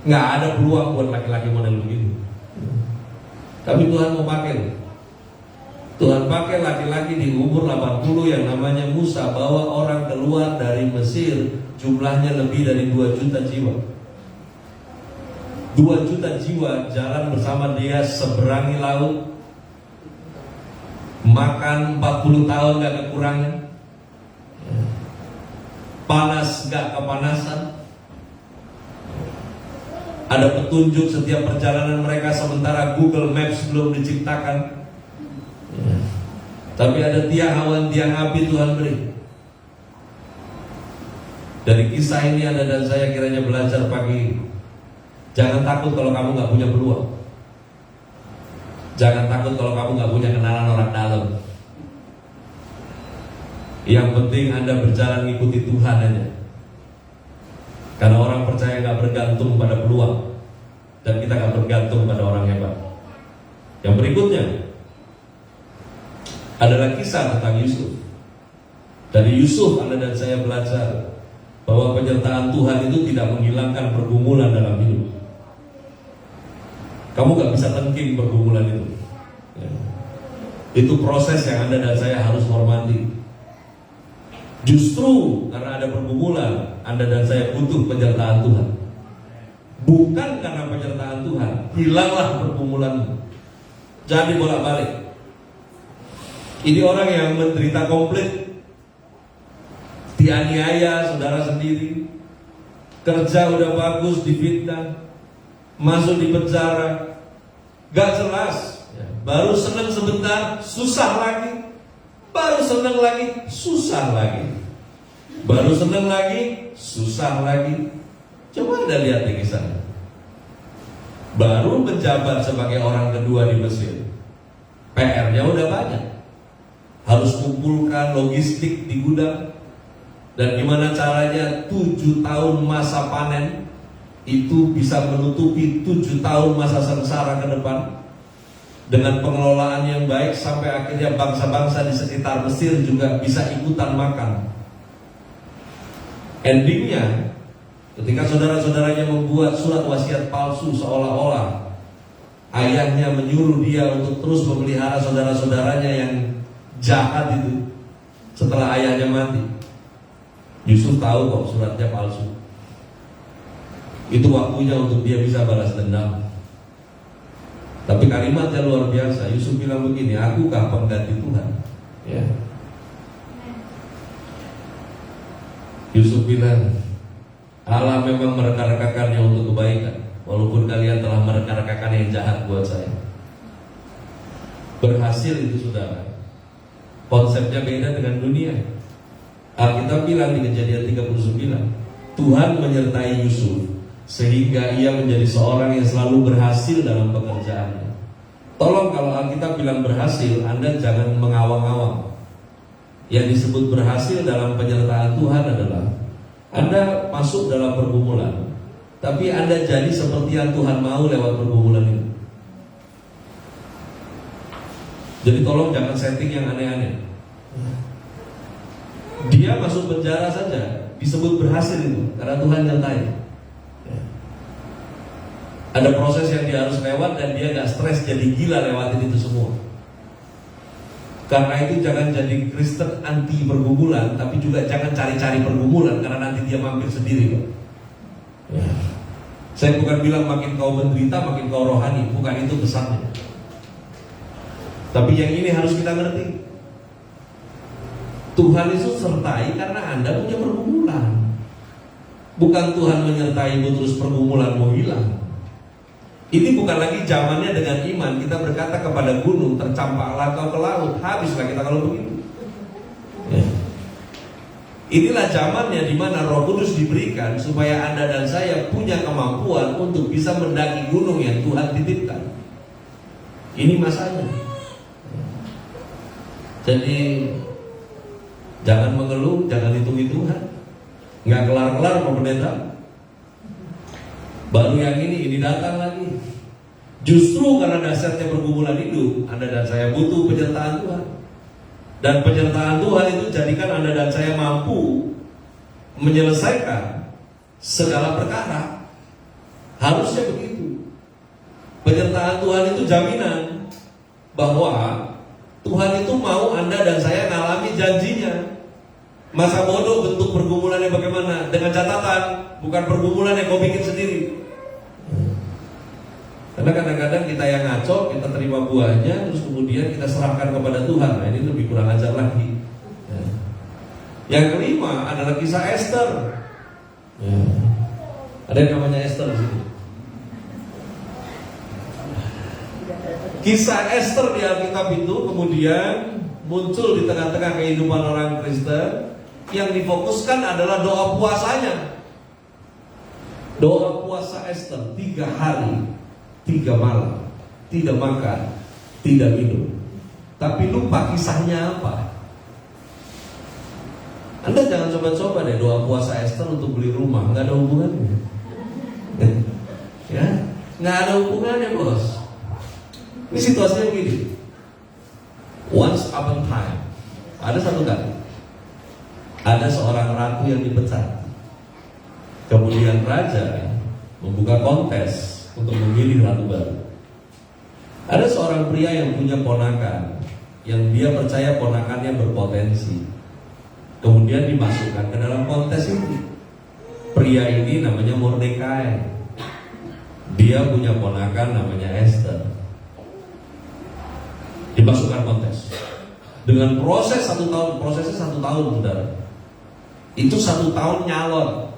Gak ada peluang buat laki-laki model begitu. Tapi Tuhan mau pakai. Tuhan pakai laki-laki di umur 80 yang namanya Musa, bawa orang keluar dari Mesir. Jumlahnya lebih dari 2 juta jiwa. 2 juta jiwa jalan bersama dia seberangi laut. Makan 40 tahun gak kekurangan. Panas gak kepanasan. Ada petunjuk setiap perjalanan mereka sementara Google Maps belum diciptakan. Tapi ada tiang awan, tiang api Tuhan beri. Dari kisah ini Anda dan saya kiranya belajar pagi ini. Jangan takut kalau kamu gak punya peluang. Jangan takut kalau kamu gak punya kenalan orang dalam. Yang penting Anda berjalan mengikuti Tuhan aja. Karena orang percaya gak bergantung pada peluang, dan kita gak bergantung pada orang hebat. Yang berikutnya adalah kisah tentang Yusuf. Dari Yusuf Anda dan saya belajar bahwa penyertaan Tuhan itu tidak menghilangkan pergumulan dalam hidup. Kamu gak bisa tengking pergumulan itu. Itu proses yang Anda dan saya harus hormati. Justru karena ada pergumulan, Anda dan saya butuh penyertaan Tuhan. Bukan karena penyertaan Tuhan hilanglah pergumulanmu. Jadi bolak-balik. Ini orang yang menderita komplit, dianiaya saudara sendiri, kerja udah bagus difitnah, masuk di penjara, gak jelas, baru senang sebentar, susah lagi, baru senang lagi, susah lagi, baru senang lagi, susah lagi. Coba Anda lihat di kisahnya. Baru menjabat sebagai orang kedua di Mesir, PR-nya udah banyak. Harus kumpulkan logistik di gudang. Dan gimana caranya 7 tahun masa panen itu bisa menutupi 7 tahun masa sengsara ke depan. Dengan pengelolaan yang baik sampai akhirnya bangsa-bangsa di sekitar Mesir juga bisa ikutan makan. Endingnya, ketika saudara-saudaranya membuat surat wasiat palsu seolah-olah ayahnya menyuruh dia untuk terus memelihara saudara-saudaranya yang jahat itu setelah ayahnya mati. Yusuf tahu kok suratnya palsu. Itu waktunya untuk dia bisa balas dendam. Tapi kalimatnya luar biasa. Yusuf bilang begini, akukah pengganti Tuhan? Ya. Yusuf bilang, Allah memang mereka-rekakannya untuk kebaikan, walaupun kalian telah mereka-rekakan yang jahat buat saya. Berhasil itu saudara. Konsepnya beda dengan dunia. Alkitab bilang di Kejadian 39, Tuhan menyertai Yusuf sehingga ia menjadi seorang yang selalu berhasil dalam pekerjaannya. Tolong kalau Alkitab bilang berhasil, Anda jangan mengawang-awang. Yang disebut berhasil dalam penyertaan Tuhan adalah Anda masuk dalam pergumulan, tapi Anda jadi seperti yang Tuhan mau lewat pergumulan itu. Jadi tolong jangan setting yang aneh-aneh. Dia masuk penjara saja disebut berhasil itu karena Tuhan nyertai. Ada proses yang dia harus lewat dan dia gak stres jadi gila lewatin itu semua. Karena itu jangan jadi Kristen anti pergumulan, tapi juga jangan cari-cari pergumulan karena nanti dia mampir sendiri, Pak. Saya bukan bilang makin kau menderita makin kau rohani, bukan itu pesannya. Tapi yang ini harus kita ngerti. Tuhan itu sertai karena Anda punya pergumulan. Bukan Tuhan menyertaimu terus pergumulanmu hilang. Ini bukan lagi zamannya dengan iman kita berkata kepada gunung, tercampaklah kau ke laut. Habislah kita kalau begitu. Inilah zamannya di mana Roh Kudus diberikan supaya Anda dan saya punya kemampuan untuk bisa mendaki gunung yang Tuhan titipkan. Ini masanya. Jadi jangan mengeluh, jangan hitung-hitungan. Nggak kelar-kelar Pak Pendeta. Baru yang ini datang lagi. Justru karena dasarnya pergumulan hidup, Anda dan saya butuh penyertaan Tuhan. Dan penyertaan Tuhan itu jadikan Anda dan saya mampu menyelesaikan segala perkara. Harusnya begitu. Penyertaan Tuhan itu jaminan bahwa Tuhan itu mau Anda dan saya ngalami janjinya. Masa bodoh bentuk pergumulannya bagaimana? Dengan catatan, bukan pergumulan yang kau bikin sendiri. Karena kadang-kadang kita yang ngaco, kita terima buahnya, terus kemudian kita serahkan kepada Tuhan. Nah ini lebih kurang ajar lagi. Yang kelima adalah kisah Esther. Ada yang namanya Esther di sini. Kisah Esther di Alkitab itu kemudian muncul di tengah-tengah kehidupan orang Kristen. Yang difokuskan adalah doa puasanya. Doa puasa Esther 3 hari 3 malam, tidak makan, tidak minum. Tapi lupa kisahnya apa. Anda jangan coba-coba deh doa puasa Esther untuk beli rumah, nggak ada hubungannya. Ya, nggak ada hubungannya bos. Ini situasinya begini. Once upon a time, ada satu kali, ada seorang ratu yang dipecat. Kemudian raja membuka kontes untuk memilih ratu baru. Ada seorang pria yang punya ponakan, yang dia percaya ponakannya berpotensi. Kemudian dimasukkan ke dalam kontes itu. Pria ini namanya Mordekai. Dia punya ponakan namanya Esther. Dimasukkan kontes. Dengan proses 1 tahun, prosesnya 1 tahun, saudara. Itu 1 tahun nyalon.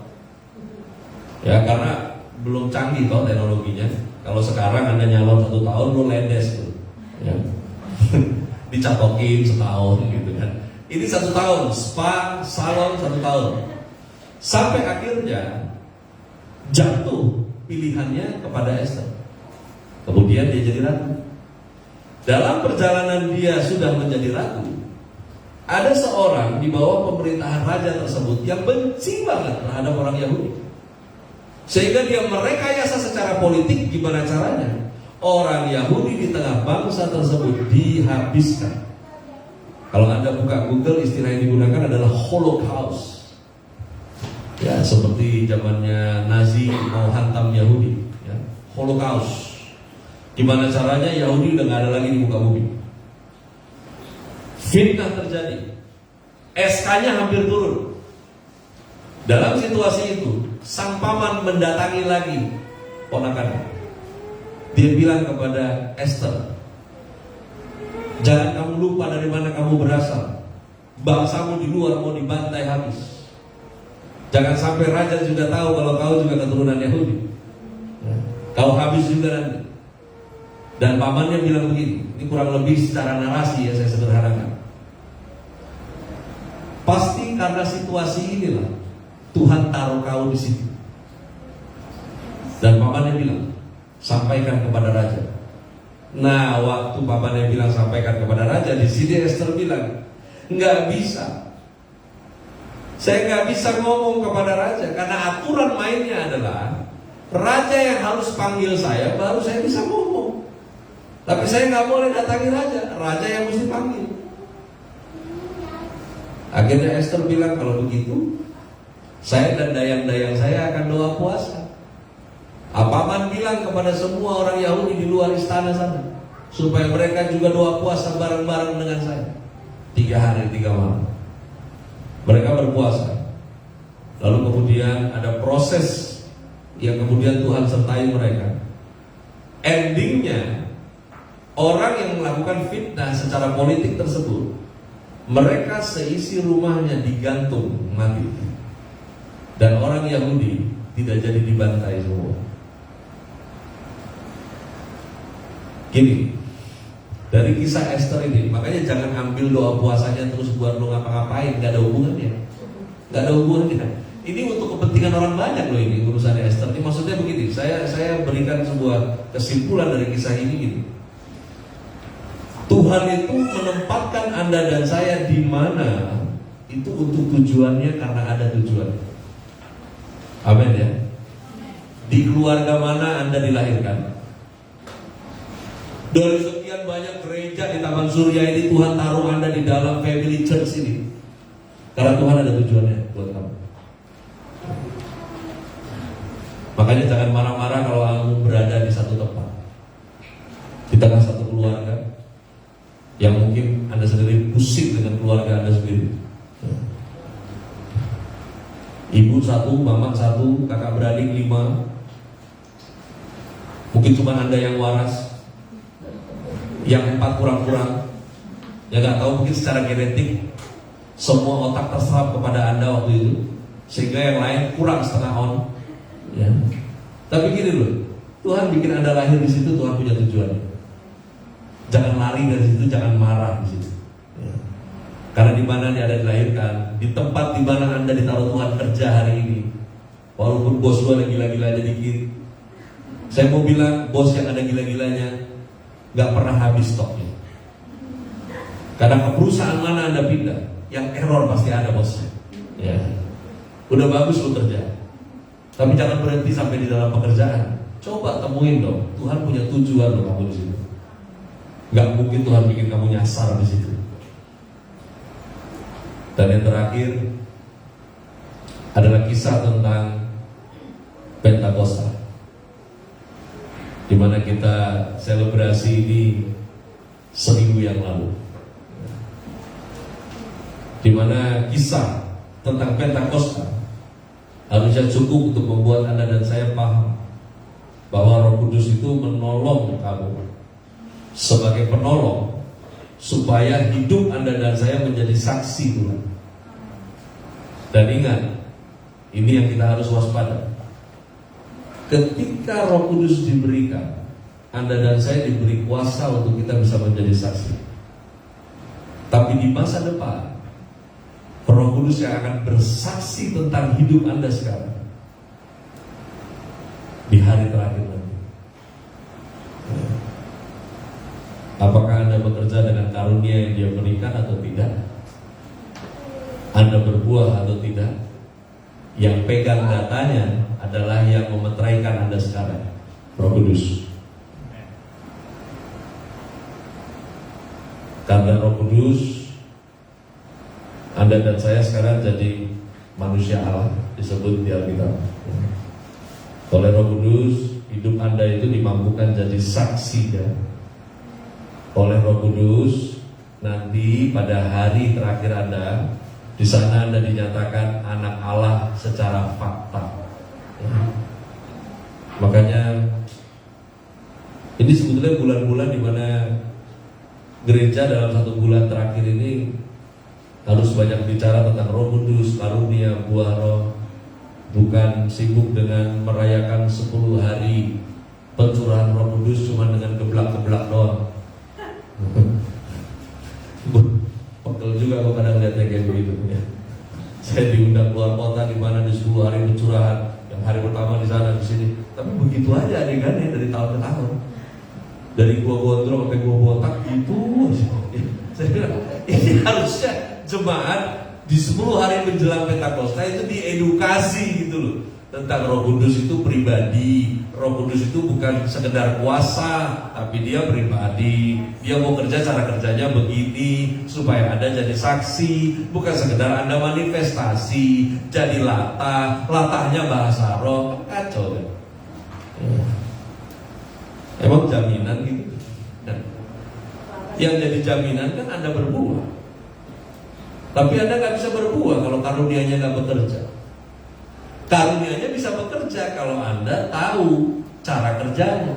Ya karena belum canggih toh teknologinya. Kalau sekarang Anda nyalon 1 tahun, lu lendes tuh. Ya. Dicatokin setahun gitu kan. Ini 1 tahun, spa, salon 1 tahun. Sampai akhirnya jatuh pilihannya kepada Esther. Kemudian dia jadi ratu. Dalam perjalanan dia sudah menjadi ratu, ada seorang di bawah pemerintahan raja tersebut yang benci banget terhadap orang Yahudi. Sehingga dia merekayasa secara politik. Gimana caranya? Orang Yahudi di tengah bangsa tersebut dihabiskan. Kalau Anda buka Google, istilah yang digunakan adalah Holocaust. Ya, seperti zamannya Nazi mau hantam Yahudi, ya. Holocaust. Gimana caranya? Yahudi udah gak ada lagi di muka bumi. Fitnah terjadi. SK-nya hampir turun. Dalam situasi itu, sang paman mendatangi lagi ponakannya. Dia bilang kepada Esther, jangan kamu lupa dari mana kamu berasal. Bangsamu di luar mau dibantai habis. Jangan sampai raja juga tahu kalau kau juga keturunan Yahudi. Kau habis juga nanti. Dan pamannya bilang begini, ini kurang lebih secara narasi ya saya sederhanakan. Pasti karena situasi inilah Tuhan taruh kau di situ. Dan pamannya bilang, sampaikan kepada raja. Nah, waktu pamannya bilang sampaikan kepada raja, di sini Esther bilang, nggak bisa. Saya nggak bisa ngomong kepada raja karena aturan mainnya adalah raja yang harus panggil saya, baru saya bisa ngomong. Tapi saya nggak boleh datangi raja yang mesti panggil. Akhirnya Esther bilang, kalau begitu saya dan dayang-dayang saya akan doa puasa. Paman bilang kepada semua orang Yahudi di luar istana sana, supaya mereka juga doa puasa bareng-bareng dengan saya. 3 hari 3 malam mereka berpuasa. Lalu kemudian ada proses yang kemudian Tuhan sertai mereka. Endingnya, orang yang melakukan fitnah secara politik tersebut, mereka seisi rumahnya digantung mati. Dan orang Yahudi tidak jadi dibantai semua. Gini, dari kisah Esther ini, makanya jangan ambil doa puasanya terus buat lo ngapa-ngapain, gak ada hubungannya. Gak ada hubungannya. Ini untuk kepentingan orang banyak loh ini urusan Esther. Ini maksudnya begini, saya berikan sebuah kesimpulan dari kisah ini gini. Tuhan itu menempatkan Anda dan saya di mana itu untuk tujuannya, karena ada tujuan. Amin ya. Di keluarga mana Anda dilahirkan? Dari sekian banyak gereja di Taman Surya ini, Tuhan taruh Anda di dalam family church ini karena Tuhan ada tujuannya buat kamu. Makanya jangan marah-marah kalau kamu berada di satu tempat, di tengah satu keluarga yang mungkin Anda sendiri pusing dengan keluarga Anda sendiri. Ibu 1, mama 1, kakak beradik 5. Mungkin cuma Anda yang waras, yang 4 kurang-kurang. Ya gak tahu, mungkin secara genetik semua otak terserap kepada Anda waktu itu, sehingga yang lain kurang setengah on. Ya. Tapi gini loh, Tuhan bikin Anda lahir di situ, Tuhan punya tujuan. Jangan lari dari situ, jangan marah di situ. Ya. Karena di mana Anda dilahirkan, di tempat di mana Anda ditaruh Tuhan kerja hari ini, walaupun bos lu ada gila-gilanya dikit, saya mau bilang bos yang ada gila-gilanya gak pernah habis stoknya. Karena ke perusahaan mana Anda pindah, yang error pasti ada bosnya. Ya. Udah bagus lu kerja, tapi jangan berhenti sampai di dalam pekerjaan. Coba temuin dong, Tuhan punya tujuan loh kamu di situ. Gak mungkin Tuhan bikin kamu nyasar di situ. Dan yang terakhir adalah kisah tentang Pentakosta, di mana kita selebrasi ini seminggu yang lalu, di mana kisah tentang Pentakosta harusnya cukup untuk membuat Anda dan saya paham bahwa Roh Kudus itu menolong kamu sebagai penolong supaya hidup Anda dan saya menjadi saksi Tuhan. Dan ingat, ini yang kita harus waspada. Ketika Roh Kudus diberikan, Anda dan saya diberi kuasa untuk kita bisa menjadi saksi. Tapi di masa depan, Roh Kudus yang akan bersaksi tentang hidup Anda sekarang di hari terakhir nanti. Apakah Anda bekerja dengan karunia yang Dia berikan atau tidak? Anda berbuah atau tidak? Yang pegang datanya adalah yang memeteraikan Anda sekarang, Roh Kudus. Karena Roh Kudus, Anda dan saya sekarang jadi manusia Allah, disebut di Alkitab. Oleh Roh Kudus, hidup Anda itu dimampukan jadi saksi ya. Oleh Roh Kudus, nanti pada hari terakhir Anda, di sana Anda dinyatakan anak Allah secara fakta. Ya. Makanya ini sebetulnya bulan-bulan di mana gereja dalam 1 bulan terakhir ini harus banyak bicara tentang Roh Kudus, karunia, buah Roh, bukan sibuk dengan merayakan 10 hari pencurahan Roh Kudus cuma dengan geblak-geblak doang. Pegel juga kalau kadang lihatnya kayak begitu ya. Saya diundang keluar kota di mana di 10 hari pencurahan, yang hari pertama di sana di sini. Tapi begitu aja adegannya dari tahun ke tahun. Dari gua gondrong sampai gua botak gitu. Saya bilang, ini harusnya jemaat di 10 hari menjelang Pentakosta itu diedukasi gitu loh. Tentang Roh Kudus itu pribadi. Roh Kudus itu bukan sekedar kuasa, tapi dia pribadi. Dia mau kerja, cara kerjanya begini supaya Anda jadi saksi, bukan sekedar Anda manifestasi, jadi latahnya bahasa roh. Kacau kan? Emang jaminan gitu. Nah, yang jadi jaminan kan Anda berbuah. Tapi Anda gak bisa berbuah kalau karunianya gak bekerja. Karunia-nya bisa bekerja kalau Anda tahu cara kerjanya.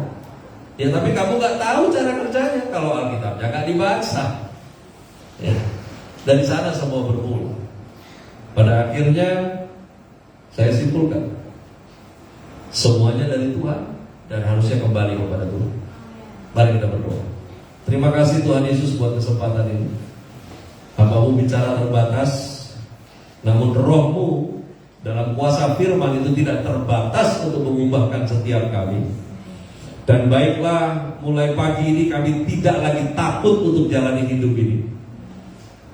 Ya tapi kamu gak tahu cara kerjanya kalau Alkitabnya gak dibaca. Ya. Dari sana semua bermula. Pada akhirnya saya simpulkan, semuanya dari Tuhan dan harusnya kembali kepada Tuhan. Mari kita berdoa. Terima kasih Tuhan Yesus buat kesempatan ini. Hamba-Mu bicara terbatas, namun Roh-Mu dalam kuasa firman itu tidak terbatas untuk mengubahkan setiap kami. Dan baiklah, mulai pagi ini kami tidak lagi takut untuk jalani hidup ini.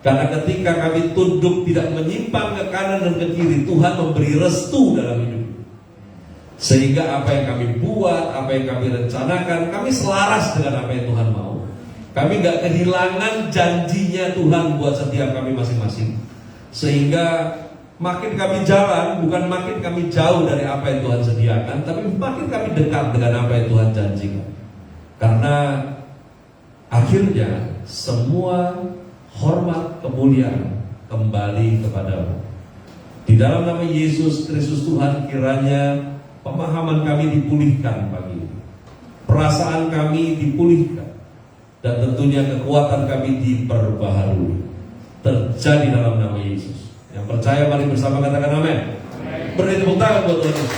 Karena ketika kami tunduk tidak menyimpang ke kanan dan ke kiri, Tuhan memberi restu dalam hidup. Sehingga apa yang kami buat, apa yang kami rencanakan, kami selaras dengan apa yang Tuhan mau. Kami gak kehilangan janjinya Tuhan buat setiap kami masing-masing. Sehingga makin kami jalan, bukan makin kami jauh dari apa yang Tuhan sediakan, tapi makin kami dekat dengan apa yang Tuhan janjikan. Karena akhirnya semua hormat kemuliaan kembali kepadamu. Di dalam nama Yesus Kristus Tuhan, kiranya pemahaman kami dipulihkan pagi ini, perasaan kami dipulihkan, dan tentunya kekuatan kami diperbaharui. Terjadi dalam nama Yesus. Yang percaya mari bersama katakan amin. Beri tepuk tangan buat Tuhan.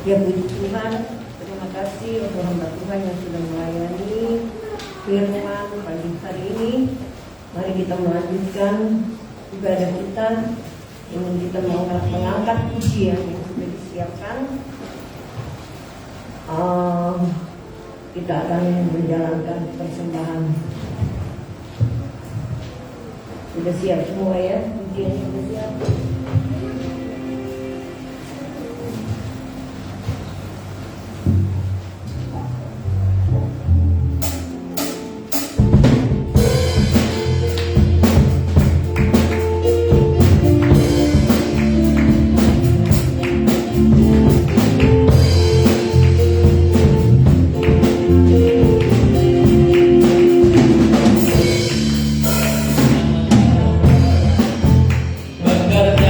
Ya puji Tuhan, terima kasih untuk hamba Tuhan yang sudah melayani firman pagi hari ini. Mari kita melanjutkan ibadah kita dengan kita mengangkat pujian yang sudah disiapkan. Kita akan menjalankan persembahan. Sudah siap semua ya? Pujian sudah siap. Bekerja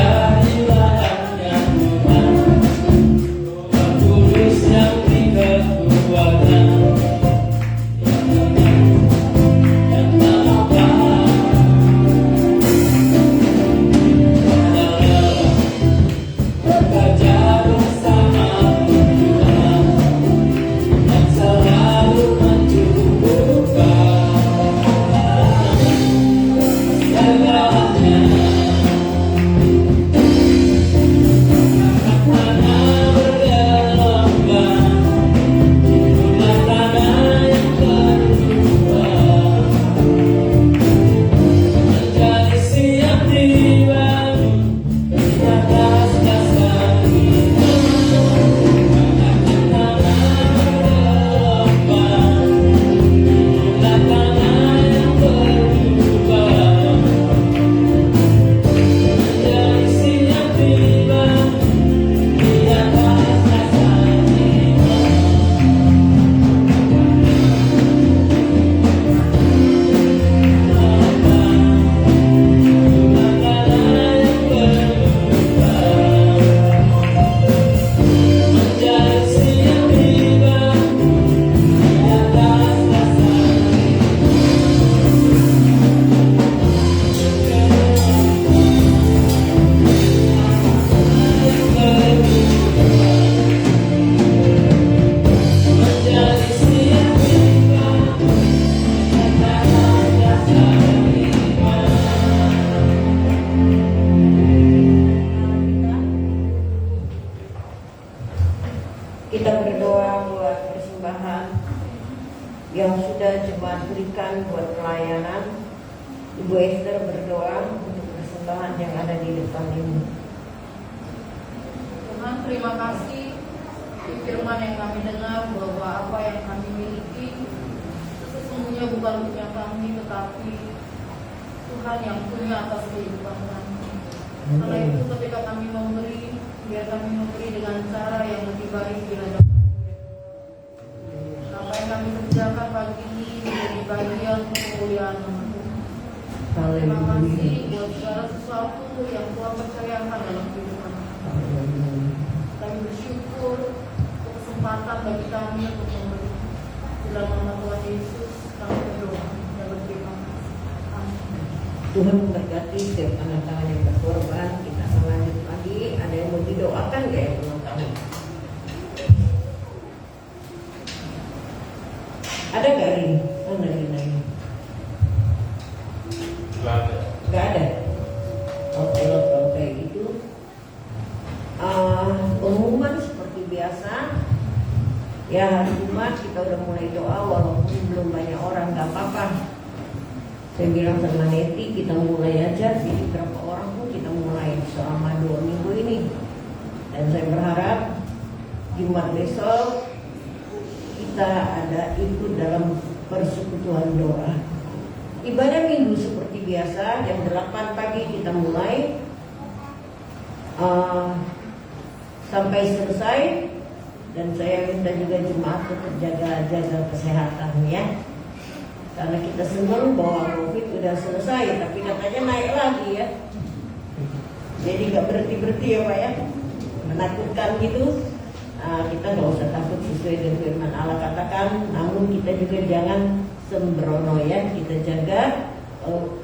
Kita berdoa buat persembahan yang sudah jemaat berikan buat pelayanan. Ibu Esther berdoa untuk persembahan yang ada di depan ini. Tuhan, terima kasih di firman yang kami dengar bahwa apa yang kami miliki sesungguhnya bukan punya kami, tetapi Tuhan yang punya atas kehidupan kami. Karena itu ketika kami memberi, biar kami memberi dengan cara yang lebih baik di hadapan Tuhan. Apa yang kami kerjakan pagi ini menjadi bagian kemuliaan nama Tuhan. Terima kasih buat segala sesuatu yang Tuhan percayakan dalam kehidupan kami. Kami bersyukur untuk kesempatan bagi kami untuk memberi. Dalam nama Tuhan Yesus kami berdoa dan berterima kasih. Amin. Tuhan memberkati setiap tangan-tangan yang berkorban. Kita akan lanjut lagi. Ada yang mau didoakan gak ya teman-teman? Ada gak Rin? Mana Rin ini? Gak ada. Oke, kalau kayak gitu pengumuman seperti biasa. Ya, hari Jumat kita udah mulai doa walaupun belum banyak orang, gak apa-apa. Saya bilang sama Neti, kita mulai aja. Jadi berapa orang pun kita mulai selama 2 minggu ini. Dan saya berharap Jumat besok kita ada ikut dalam persekutuan doa. Ibadah minggu seperti biasa, jam 8 pagi kita mulai sampai selesai. Dan saya minta juga jemaat tetap jaga kesehatan ya. Karena kita senang bahwa COVID udah selesai, tapi katanya naik lagi ya. Jadi nggak berhenti ya Pak ya. Menakutkan gitu. Kita nggak usah takut sesuai dengan firman Allah katakan. Namun kita juga jangan sembrono ya. Kita jaga.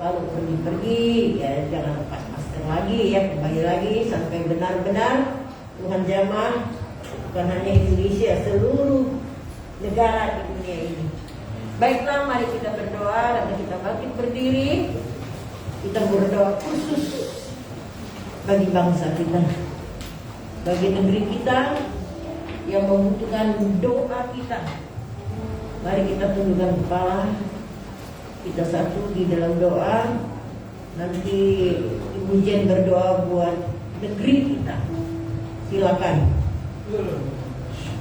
Kalau pergi-pergi ya jangan lepas masker lagi ya. Kembali lagi sampai benar-benar Tuhan jamah. Bukan hanya Indonesia, seluruh negara di dunia ini. Baiklah, mari kita berdoa dan kita bangkit berdiri. Kita berdoa khusus bagi bangsa kita, bagi negeri kita yang membutuhkan doa kita. Mari kita tundukkan kepala, kita satu di dalam doa. Nanti Ibu Jen berdoa buat negeri kita. Silakan.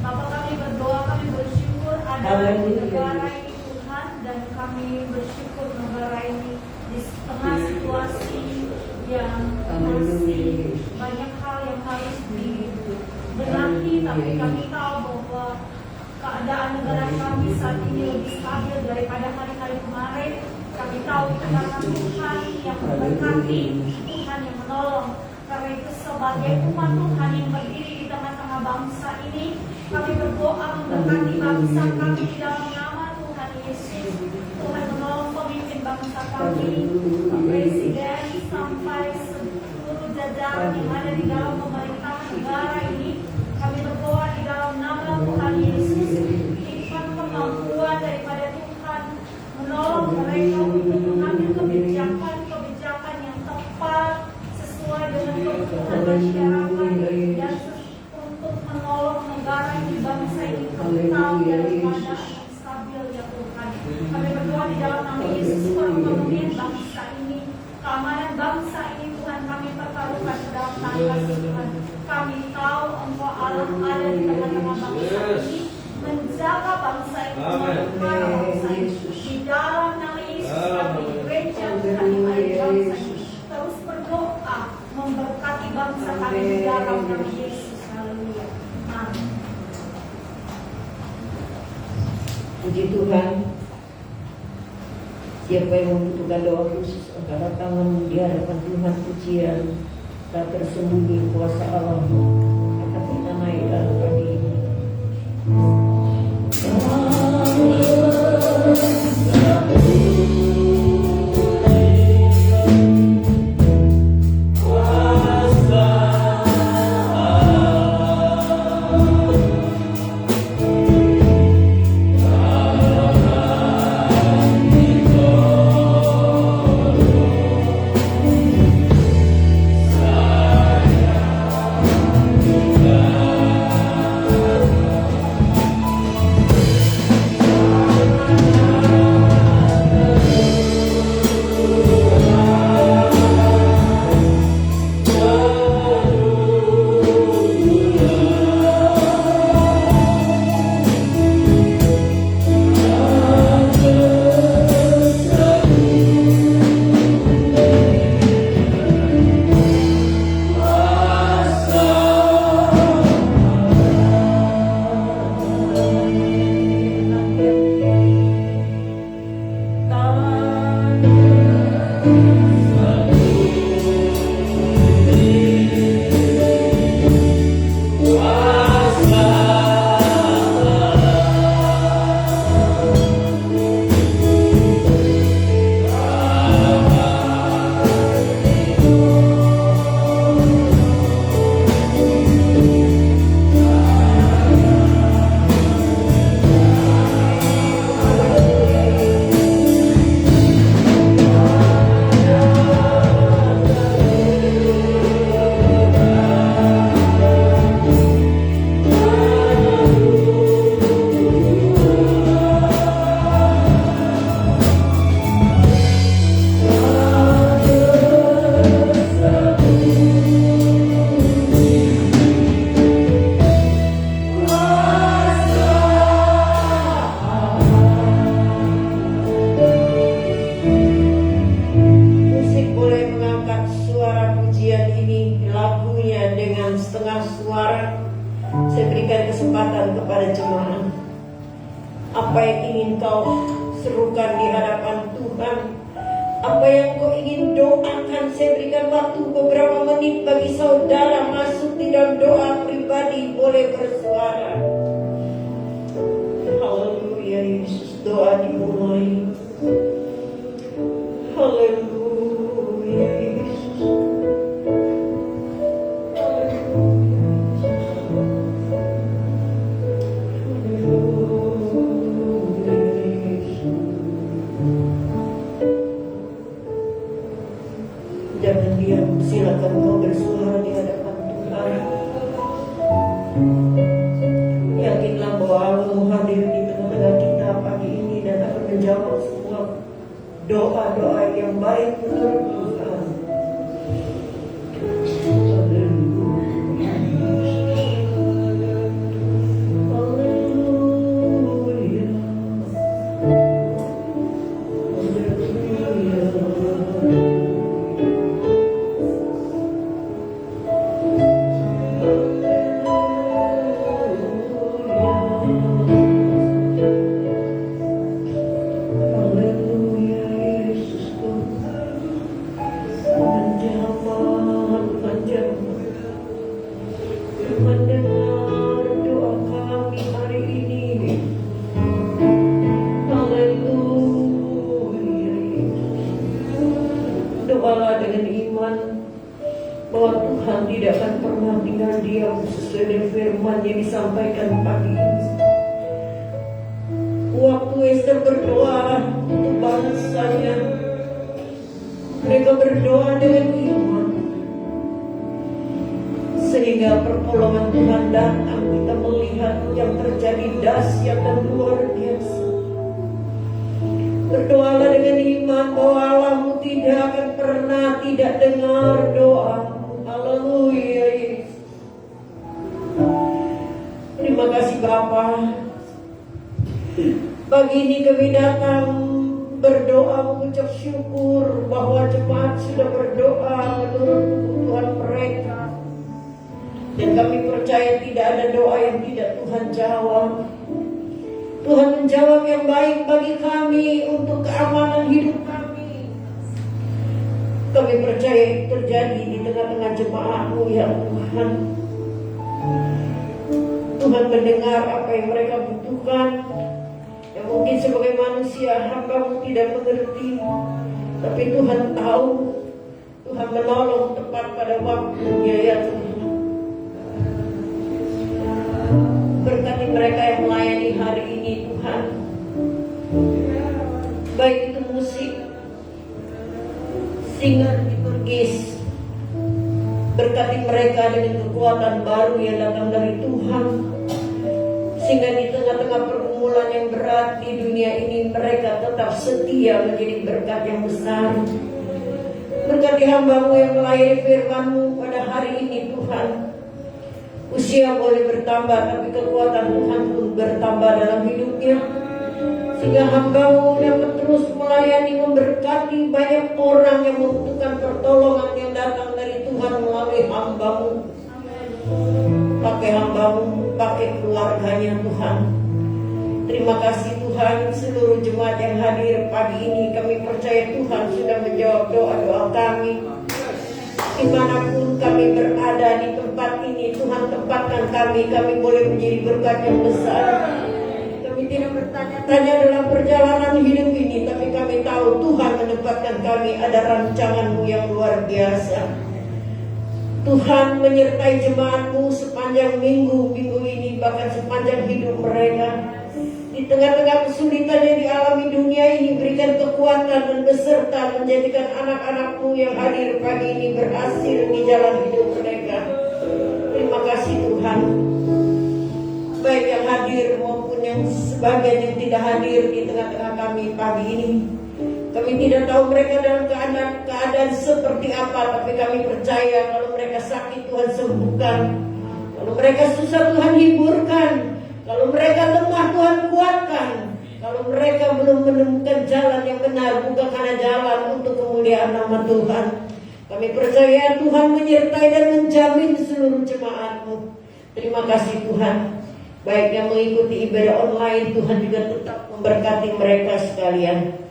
Bapak, kami berdoa, kami bersyukur ada negara ini Tuhan, dan kami bersyukur negara ini di tengah situasi yang masih banyak hal yang harus dibenahi, tapi kami tahu bahwa keadaan negara kami saat ini lebih stabil daripada hari-hari kemarin. Kami tahu itu karena Tuhan yang memberkati, Tuhan yang menolong. Karena itu sebagai umat Tuhan yang berdiri di tengah-tengah bangsa ini, kami berdoa memberkati bangsa kami di dalam nama Tuhan Yesus. Tuhan menolong pemimpin bangsa kami, Presiden sampai seluruh jajaran yang ada di dalam pemerintahan negara ini. Kami berdoa di dalam nama Tuhan Yesus, berikan kemampuan daripada Tuhan menolong mereka untuk mengambil kebijakan yang tepat sesuai dengan kebutuhan masyarakat dan untuk menolong negara ini, bangsa ini kembali dalam keadaan stabil ya Tuhan. Kami berdoa di dalam nama Yesus, perekonomian bangsa ini, keamanan bangsa ini Tuhan, kami pertaruhkan ke dalam tangan Tuhan. Kami tahu Engkau Allah ada di tengah-tengah bangsa ini, menjaga bangsa ini, memelihara bangsa ini. Di dalam nama Yesus kami gereja Tuhan yang ada di bangsa ini terus berdoa memberkati bangsa kami di dalam nama Yesus. Haleluya. Amin. Puji Tuhan. Siapa yang membutuhkan doa khusus, angkat tangan di hadapan Tuhan, pujian tak tersembunyi kuasa Allah akan kita naik dalam pagi ini. Saya Saya berikan kesempatan kepada jemaah. Apa yang ingin kau serukan di hadapan Tuhan, apa yang kau ingin doakan, saya berikan waktu beberapa menit bagi saudara masuk di dalam doa pribadi, boleh bersuara. Haleluya Yesus, doa dimulai. Haleluya Yesus. Jangan diam, silakan kau bersuara di hadapan Tuhan. Yakinlah bahwa Allah hadir di tengah-tengah kita pagi ini dan akan menjawab semua doa-doa yang baik menurut Tuhan. Mendengar doa kami hari ini. Haleluya. Doalah dengan iman bahwa Tuhan tidak akan pernah tinggal diam sesuai dengan firman yang disampaikan pagi ini. Waktu Esther berdoa untuk bangsanya, mereka berdoa dengan iman, sehingga pertolongan Tuhan datang. Kita melihat yang terjadi dahsyat dan luar biasa. Berdoalah dengan iman bahwa Allahmu tidak akan pernah tidak dengar doamu. Haleluya Yesus. Terima kasih Bapa. Pagi ini kami datang berdoa mengucap syukur bahwa jemaat sudah berdoa menurut kebutuhan mereka. Dan kami percaya tidak ada doa yang tidak Tuhan jawab. Tuhan menjawab yang baik bagi kami untuk keamanan hidup kami. Kami percaya itu terjadi di tengah-tengah jemaat-Mu ya Tuhan. Tuhan mendengar apa yang mereka butuhkan. Yang mungkin sebagai manusia hamba-Mu tidak mengerti. Tapi Tuhan tahu. Tuhan menolong tepat pada waktunya ya Tuhan. Berkati mereka yang melayani hari ini Tuhan. Baik itu musik, singer liturgis. Berkati mereka dengan kekuatan baru yang datang dari Tuhan. Sehingga di tengah-tengah pergumulan yang berat di dunia ini, mereka tetap setia menjadi berkat yang besar. Berkati hamba-Mu yang melayani firman-Mu pada hari ini Tuhan. Usia boleh bertambah, tapi kekuatan Tuhan pun bertambah dalam hidupnya. Sehingga hamba-Mu dapat terus melayani, memberkati banyak orang yang membutuhkan pertolongan yang datang dari Tuhan melalui hamba-Mu. Pakai hamba-Mu, pakai keluarganya Tuhan. Terima kasih Tuhan, seluruh jemaat yang hadir pagi ini. Kami percaya Tuhan sudah menjawab doa-doa kami. Dimanapun kami berada di tempat ini, Tuhan tempatkan kami boleh menjadi berkat yang besar. Kami tidak bertanya-tanya dalam perjalanan hidup ini, tapi kami tahu Tuhan menempatkan kami ada rancangan-Mu yang luar biasa. Tuhan menyertai jemaat-Mu sepanjang minggu ini, bahkan sepanjang hidup mereka. Di tengah-tengah kesulitan yang dialami dunia ini, berikan kekuatan dan beserta menjadikan anak-anak-Mu yang hadir pagi ini berhasil di jalan hidup mereka. Terima kasih Tuhan. Baik yang hadir maupun yang sebagian yang tidak hadir di tengah-tengah kami pagi ini. Kami tidak tahu mereka dalam keadaan seperti apa, tapi kami percaya kalau mereka sakit Tuhan sembuhkan. Kalau mereka susah Tuhan hiburkan. Kalau mereka lemah Tuhan kuatkan. Kalau mereka belum menemukan jalan yang benar, bukakanlah jalan untuk kemuliaan nama Tuhan. Kami percaya Tuhan menyertai dan menjamin seluruh jemaat-Mu. Terima kasih Tuhan. Baik yang mengikuti ibadah online, Tuhan juga tetap memberkati mereka sekalian.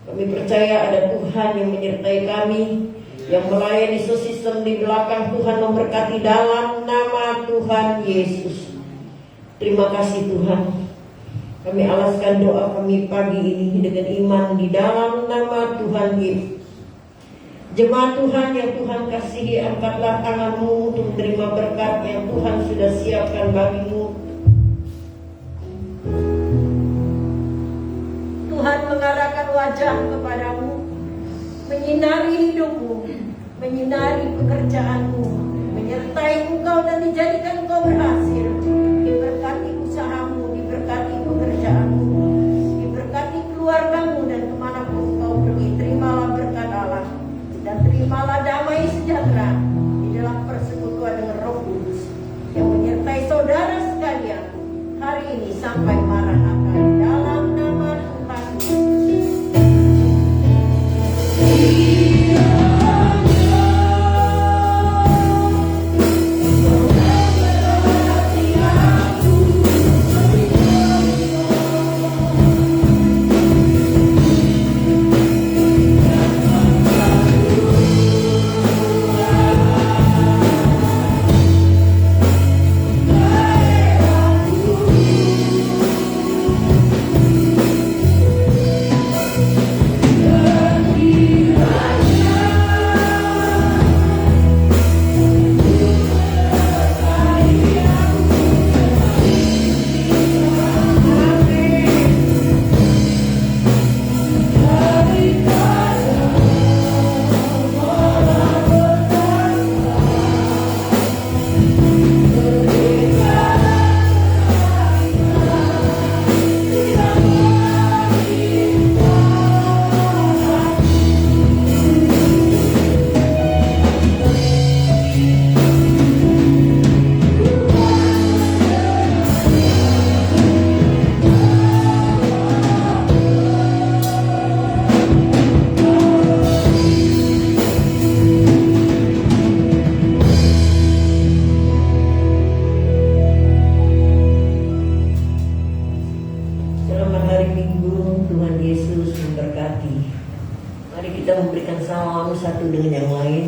Kami percaya ada Tuhan yang menyertai kami, yang melayani sistem di belakang. Tuhan memberkati dalam nama Tuhan Yesus. Terima kasih Tuhan. Kami alaskan doa kami pagi ini dengan iman di dalam nama Tuhan Yesus. Jemaat Tuhan yang Tuhan kasihi, angkatlah tanganmu untuk menerima berkat yang Tuhan sudah siapkan bagimu. Tuhan mengarahkan wajah kepadamu, menyinari hidupmu, menyinari pekerjaanmu, menyertai engkau dan dijadikan engkau berhasil. Diberkati usahamu, diberkati pekerjaanmu, diberkati keluargamu, dan kemanapun engkau pergi, terimalah berkat Allah. Dan terimalah damai sejahtera di dalam persekutuan dengan Roh Kudus yang menyertai saudara sekalian hari ini sampai Maranatha di dalam nama Tuhan Yesus. Tuhan Yesus memberkati. Mari kita memberikan salam satu dengan yang lain.